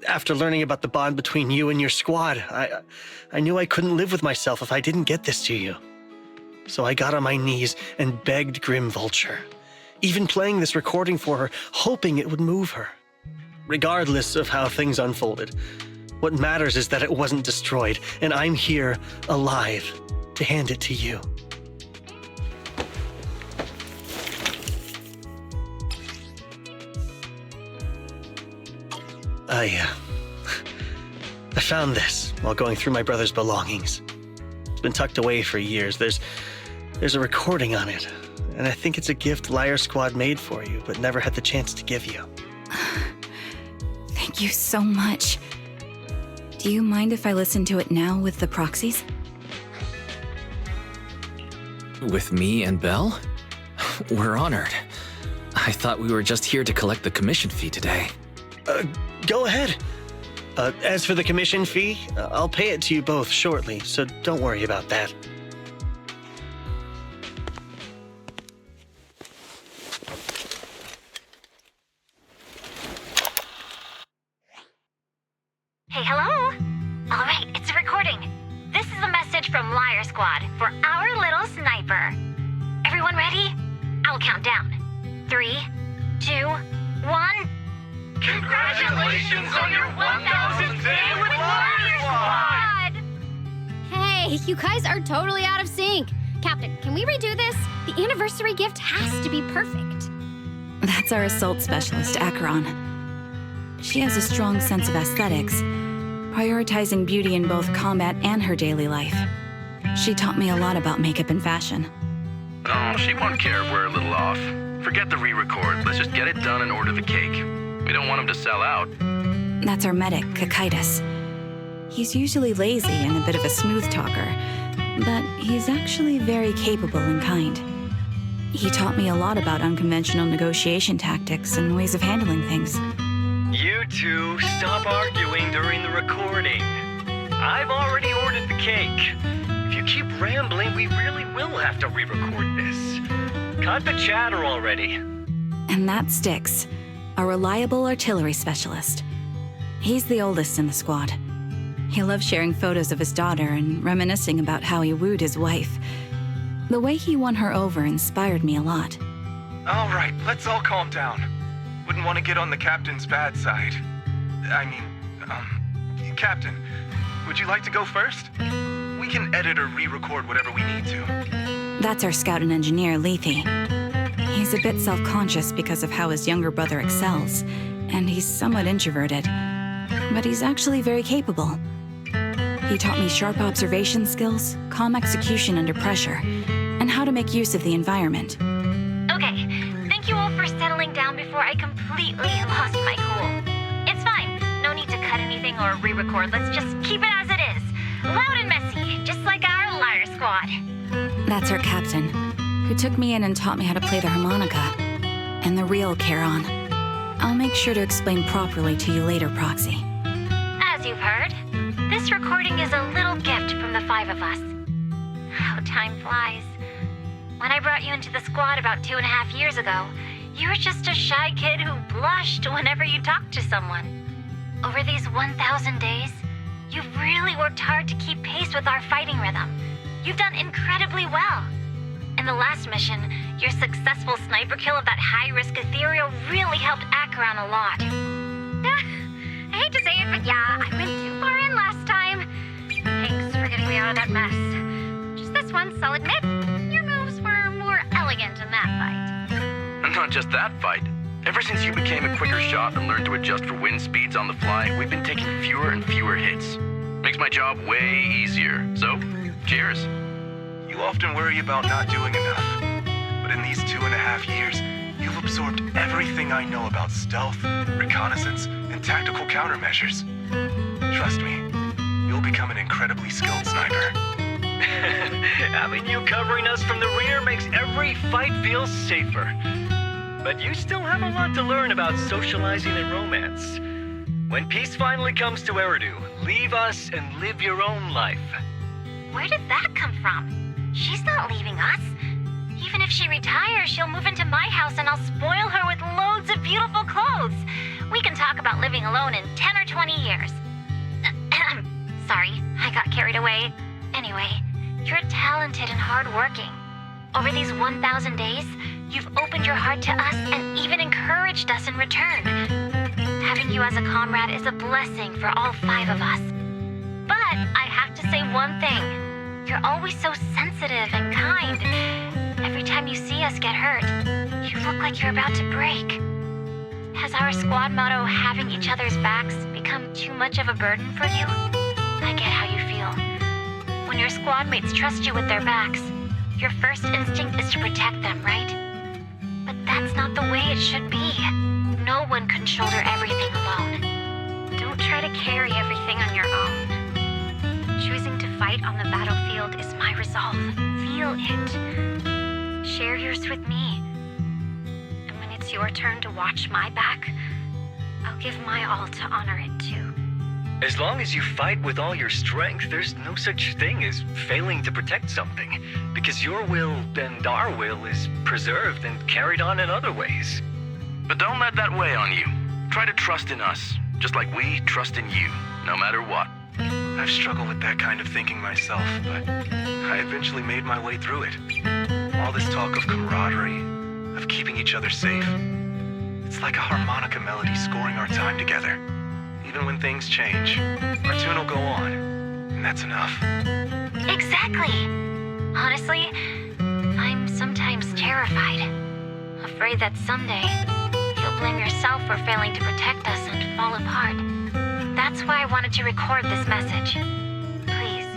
After learning about the bond between you and your squad, I knew I couldn't live with myself if I didn't get this to you. So I got on my knees and begged Grim Vulture, even playing this recording for her, hoping it would move her. Regardless of how things unfolded, what matters is that it wasn't destroyed, and I'm here, alive, to hand it to you. I found this while going through my brother's belongings. It's been tucked away for years. There's a recording on it, and I think it's a gift Liar Squad made for you, but never had the chance to give you. Thank you so much. Do you mind if I listen to it now with the proxies? With me and Belle? We're honored. I thought we were just here to collect the commission fee today. Go ahead. As for the commission fee, I'll pay it to you both shortly, so don't worry about that. Hey, hello? All right, it's a recording. This is a message from Liar Squad for our little sniper. Everyone ready? I'll count down. 3, 2, 1... Congratulations on your 1000th day with Liar Squad! Hey, you guys are totally out of sync. Captain, can we redo this? The anniversary gift has to be perfect. That's our assault specialist, Acheron. She has a strong sense of aesthetics, prioritizing beauty in both combat and her daily life. She taught me a lot about makeup and fashion. Oh, she won't care if we're a little off. Forget the re-record. Let's just get it done and order the cake. We don't want him to sell out. That's our medic, Kakaitis. He's usually lazy and a bit of a smooth talker, but he's actually very capable and kind. He taught me a lot about unconventional negotiation tactics and ways of handling things. You two, stop arguing during the recording. I've already ordered the cake. If you keep rambling, we really will have to re-record this. Cut the chatter already. And that Styx, a reliable artillery specialist. He's the oldest in the squad. He loves sharing photos of his daughter and reminiscing about how he wooed his wife. The way he won her over inspired me a lot. All right, let's all calm down. Wouldn't want to get on the captain's bad side. Captain, would you like to go first? We can edit or re-record whatever we need to. That's our scout and engineer, Lethe. He's a bit self-conscious because of how his younger brother excels, and he's somewhat introverted. But he's actually very capable. He taught me sharp observation skills, calm execution under pressure, and how to make use of the environment. Okay, thank you all for settling down before I completely lost my cool. It's fine. No need to cut anything or re-record. Let's just keep it as it is. Loud and messy, just like our Liar Squad. That's our captain, who took me in and taught me how to play the harmonica. And the real Charon. I'll make sure to explain properly to you later, Proxy. As you've heard, this recording is a little gift from the 5 of us. How time flies When I brought you into the squad about 2.5 years ago, you were just a shy kid who blushed whenever you talked to someone. Over these 1,000 days, you've really worked hard to keep pace with our fighting rhythm. You've done incredibly well. In the last mission, your successful sniper kill of that high-risk ethereal really helped Acheron a lot. I hate to say it, but yeah, I went too far in last time. Thanks for getting me out of that mess. Just this once, I'll admit, your moves were more elegant in that fight. And not just that fight. Ever since you became a quicker shot and learned to adjust for wind speeds on the fly, we've been taking fewer and fewer hits. Makes my job way easier. So, cheers. You often worry about not doing enough. But in these 2.5 years, you've absorbed everything I know about stealth, reconnaissance, and tactical countermeasures. Trust me, you'll become an incredibly skilled sniper. Having you covering us from the rear makes every fight feel safer. But you still have a lot to learn about socializing and romance. When peace finally comes to Eridu, leave us and live your own life. Where did that come from? She's not leaving us. Even if she retires, she'll move into my house and I'll spoil her with loads of beautiful clothes. We can talk about living alone in 10 or 20 years. Sorry, I got carried away. Anyway, you're talented and hardworking. Over these 1,000 days, you've opened your heart to us and even encouraged us in return. Having you as a comrade is a blessing for all 5 of us. But I have to say one thing. You're always so sensitive and kind. Every time you see us get hurt, you look like you're about to break. Has our squad motto, having each other's backs, become too much of a burden for you? I get how you feel. When your squad mates trust you with their backs, your first instinct is to protect them, right? But that's not the way it should be. No one can shoulder everything alone. Don't try to carry everything on your own. Choosing to fight on the battlefield is my resolve. Feel it. Share yours with me. And when it's your turn to watch my back, I'll give my all to honor it too. As long as you fight with all your strength, there's no such thing as failing to protect something, because your will and our will is preserved and carried on in other ways. But don't let that weigh on you. Try to trust in us, just like we trust in you, no matter what. I've struggled with that kind of thinking myself, but I eventually made my way through it. All this talk of camaraderie, of keeping each other safe, it's like a harmonica melody scoring our time together. Even when things change, our tune will go on, and that's enough. Exactly. Honestly, I'm sometimes terrified. Afraid that someday, you'll blame yourself for failing to protect us and fall apart. That's why I wanted to record this message. Please,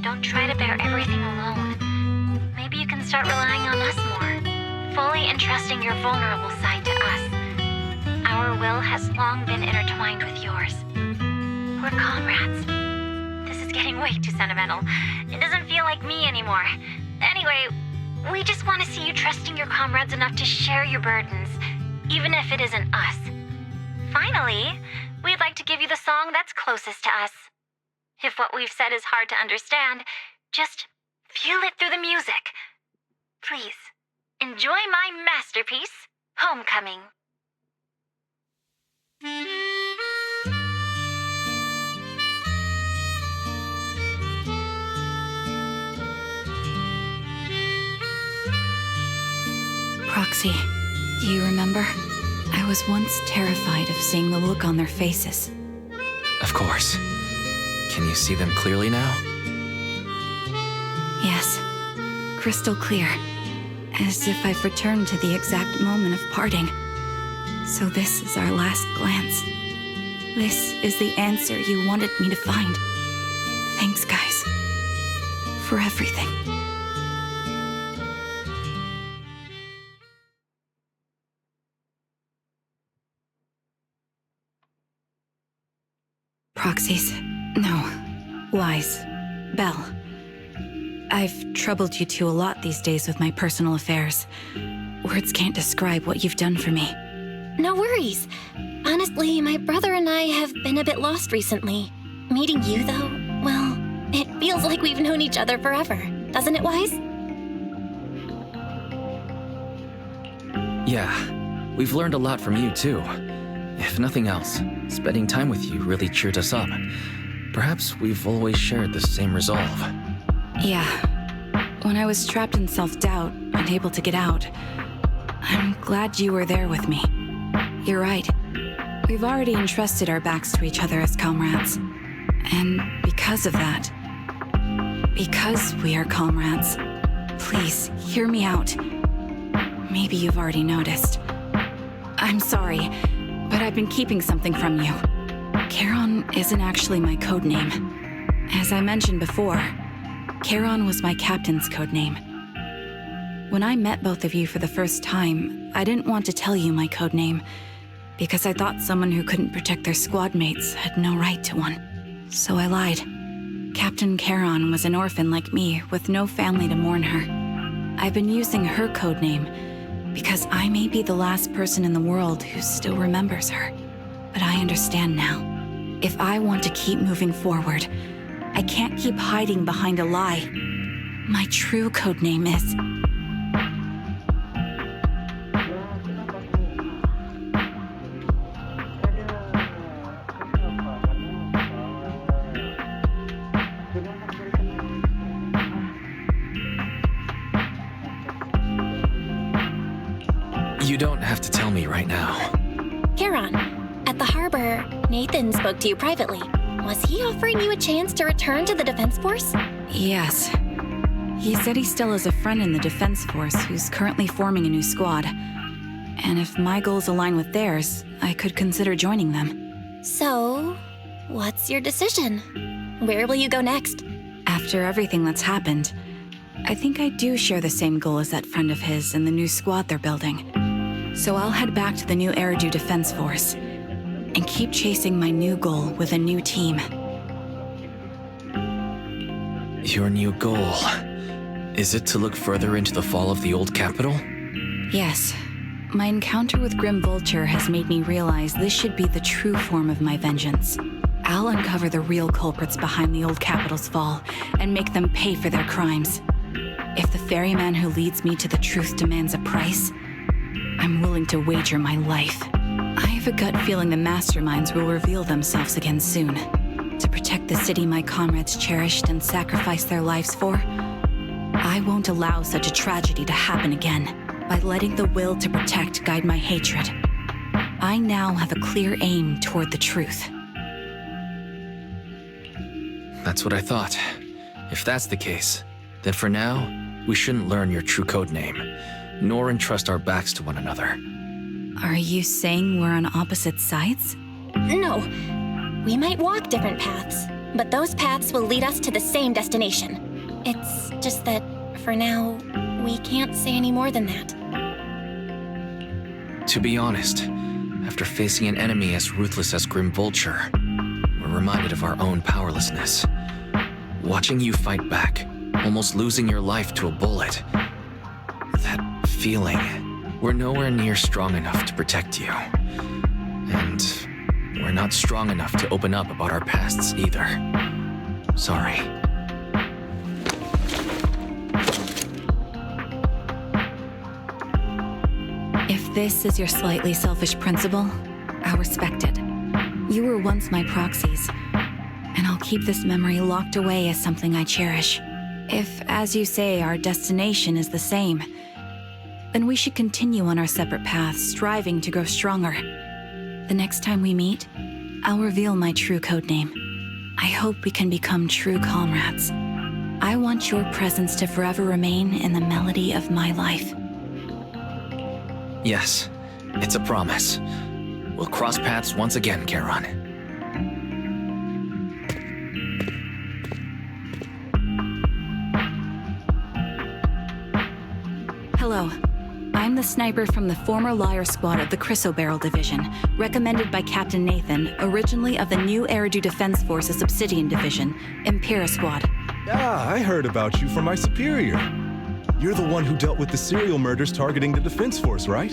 don't try to bear everything alone. Maybe you can start relying on us more, fully entrusting your vulnerable side to us. Our will has long been intertwined with yours. We're comrades. This is getting way too sentimental. It doesn't feel like me anymore. Anyway, we just want to see you trusting your comrades enough to share your burdens, even if it isn't us. Finally, we'd like to give you the song that's closest to us. If what we've said is hard to understand, just feel it through the music. Please, enjoy my masterpiece, Homecoming. Proxy, do you remember? I was once terrified of seeing the look on their faces. Of course. Can you see them clearly now? Yes, crystal clear. As if I've returned to the exact moment of parting. So this is our last glance. This is the answer you wanted me to find. Thanks, guys. For everything. Proxies. No. Wise. Belle. I've troubled you two a lot these days with my personal affairs. Words can't describe what you've done for me. No worries. Honestly, my brother and I have been a bit lost recently. Meeting you, though, well, it feels like we've known each other forever. Doesn't it, Wise? Yeah, we've learned a lot from you too. If nothing else, spending time with you really cheered us up. Perhaps we've always shared the same resolve. Yeah. When I was trapped in self-doubt, unable to get out, I'm glad you were there with me. You're right. We've already entrusted our backs to each other as comrades. And because of that, because we are comrades, please hear me out. Maybe you've already noticed. I'm sorry, but I've been keeping something from you. Charon isn't actually my code name. As I mentioned before, Charon was my captain's code name. When I met both of you for the first time, I didn't want to tell you my code name because I thought someone who couldn't protect their squad mates had no right to one. So I lied. Captain Charon was an orphan like me with no family to mourn her. I've been using her code name because I may be the last person in the world who still remembers her. But I understand now. If I want to keep moving forward, I can't keep hiding behind a lie. My true code name is... You don't have to tell me right now. Charon, at the harbor, Nathan spoke to you privately. Was he offering you a chance to return to the Defense Force? Yes. He said he still has a friend in the Defense Force who's currently forming a new squad. And if my goals align with theirs, I could consider joining them. So, what's your decision? Where will you go next? After everything that's happened, I think I do share the same goal as that friend of his and the new squad they're building. So I'll head back to the new Eridu Defense Force and keep chasing my new goal with a new team. Your new goal, is it to look further into the fall of the old capital? Yes. My encounter with Grim Vulture has made me realize this should be the true form of my vengeance. I'll uncover the real culprits behind the old capital's fall and make them pay for their crimes. If the ferryman who leads me to the truth demands a price, I'm willing to wager my life. I have a gut feeling the masterminds will reveal themselves again soon. To protect the city my comrades cherished and sacrificed their lives for, I won't allow such a tragedy to happen again by letting the will to protect guide my hatred. I now have a clear aim toward the truth. That's what I thought. If that's the case, then for now, we shouldn't learn your true code name, nor entrust our backs to one another. Are you saying we're on opposite sides? No. We might walk different paths, but those paths will lead us to the same destination. It's just that, for now, we can't say any more than that. To be honest, after facing an enemy as ruthless as Grim Vulture, we're reminded of our own powerlessness. Watching you fight back, almost losing your life to a bullet, that feeling, we're nowhere near strong enough to protect you. And we're not strong enough to open up about our pasts either. Sorry. If this is your slightly selfish principle, I'll respect it. You were once my proxies, and I'll keep this memory locked away as something I cherish. If, as you say, our destination is the same, then we should continue on our separate paths, striving to grow stronger. The next time we meet, I'll reveal my true codename. I hope we can become true comrades. I want your presence to forever remain in the melody of my life. Yes, it's a promise. We'll cross paths once again, Charon. Hello. I'm the sniper from the former Liar Squad of the Chrysoberyl Division, recommended by Captain Nathan, originally of the new Eridu Defense Force's Obsidian Division, Impera Squad. Ah, I heard about you from my superior. You're the one who dealt with the serial murders targeting the Defense Force, right?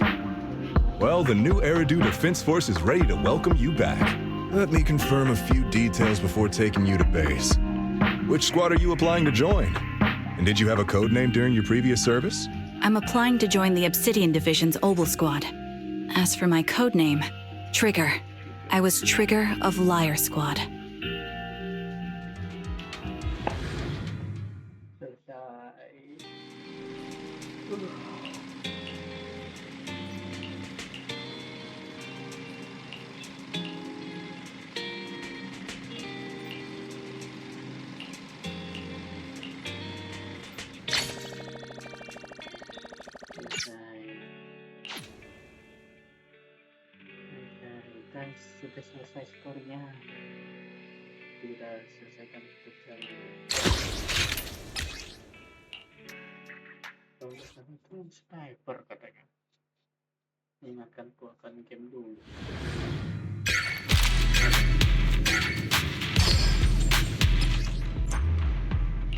Well, the new Eridu Defense Force is ready to welcome you back. Let me confirm a few details before taking you to base. Which squad are you applying to join? And did you have a code name during your previous service? I'm applying to join the Obsidian Division's Obel Squad. As for my codename, Trigger. I was Trigger of Liar Squad. Guys, sudah selesai skornya. Sudah selesaikan tutorialnya. Kalau sana itu sniper katanya. Ingatkan akan game dulu.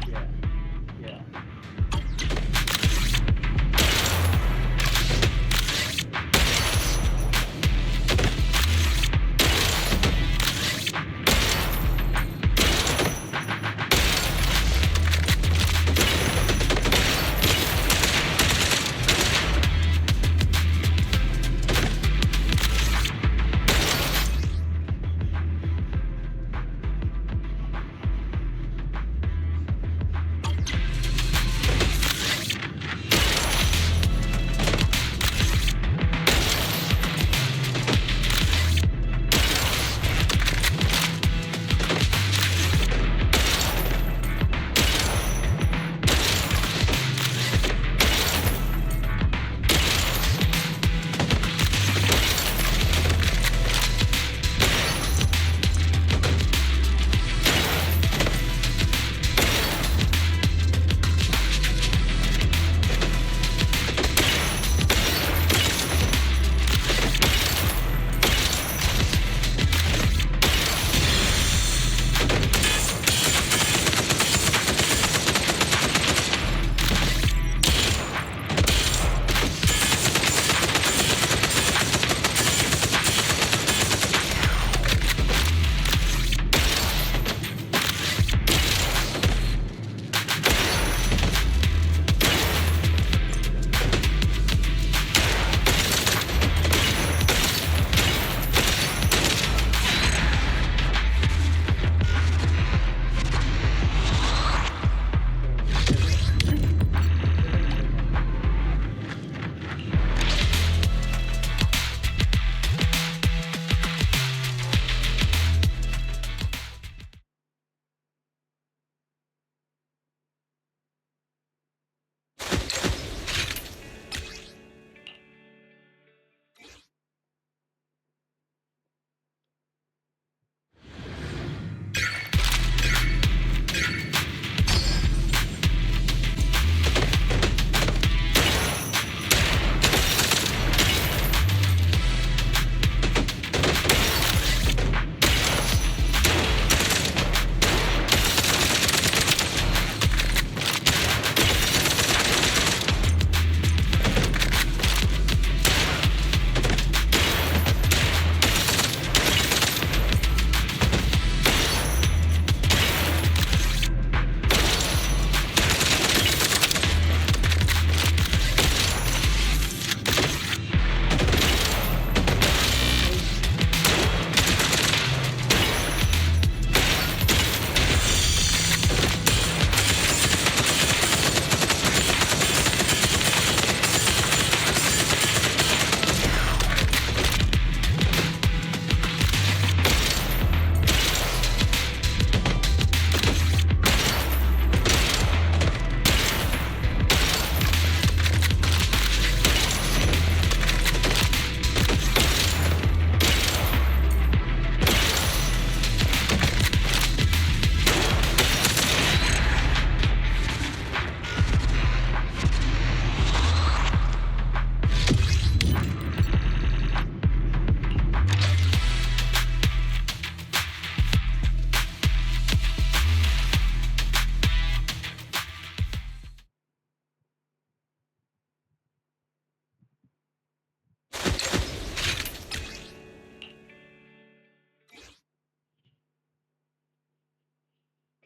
Ya.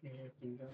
Oke, tinggal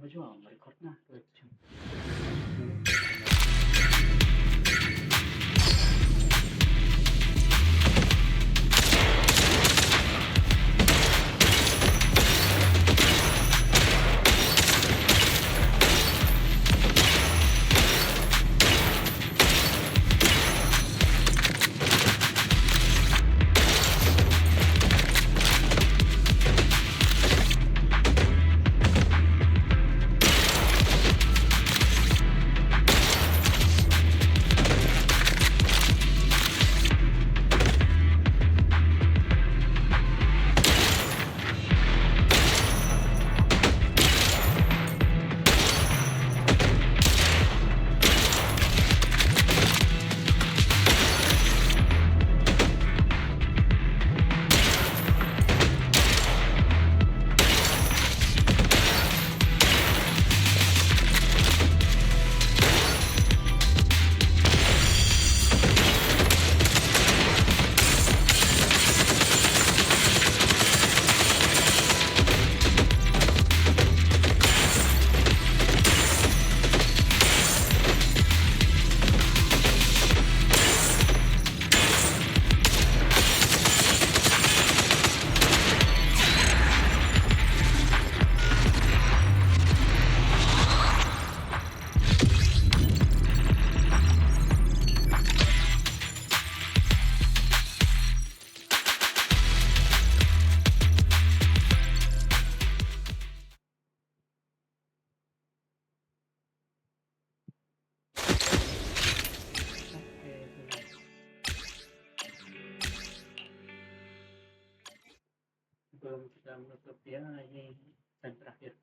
juga nge-record nah 2 jam. Sebelum kita menutup ya, ini dan terakhir.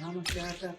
Masih ada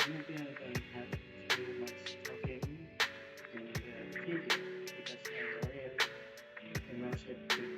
maybe I don't have too much talking in the video because I Shit.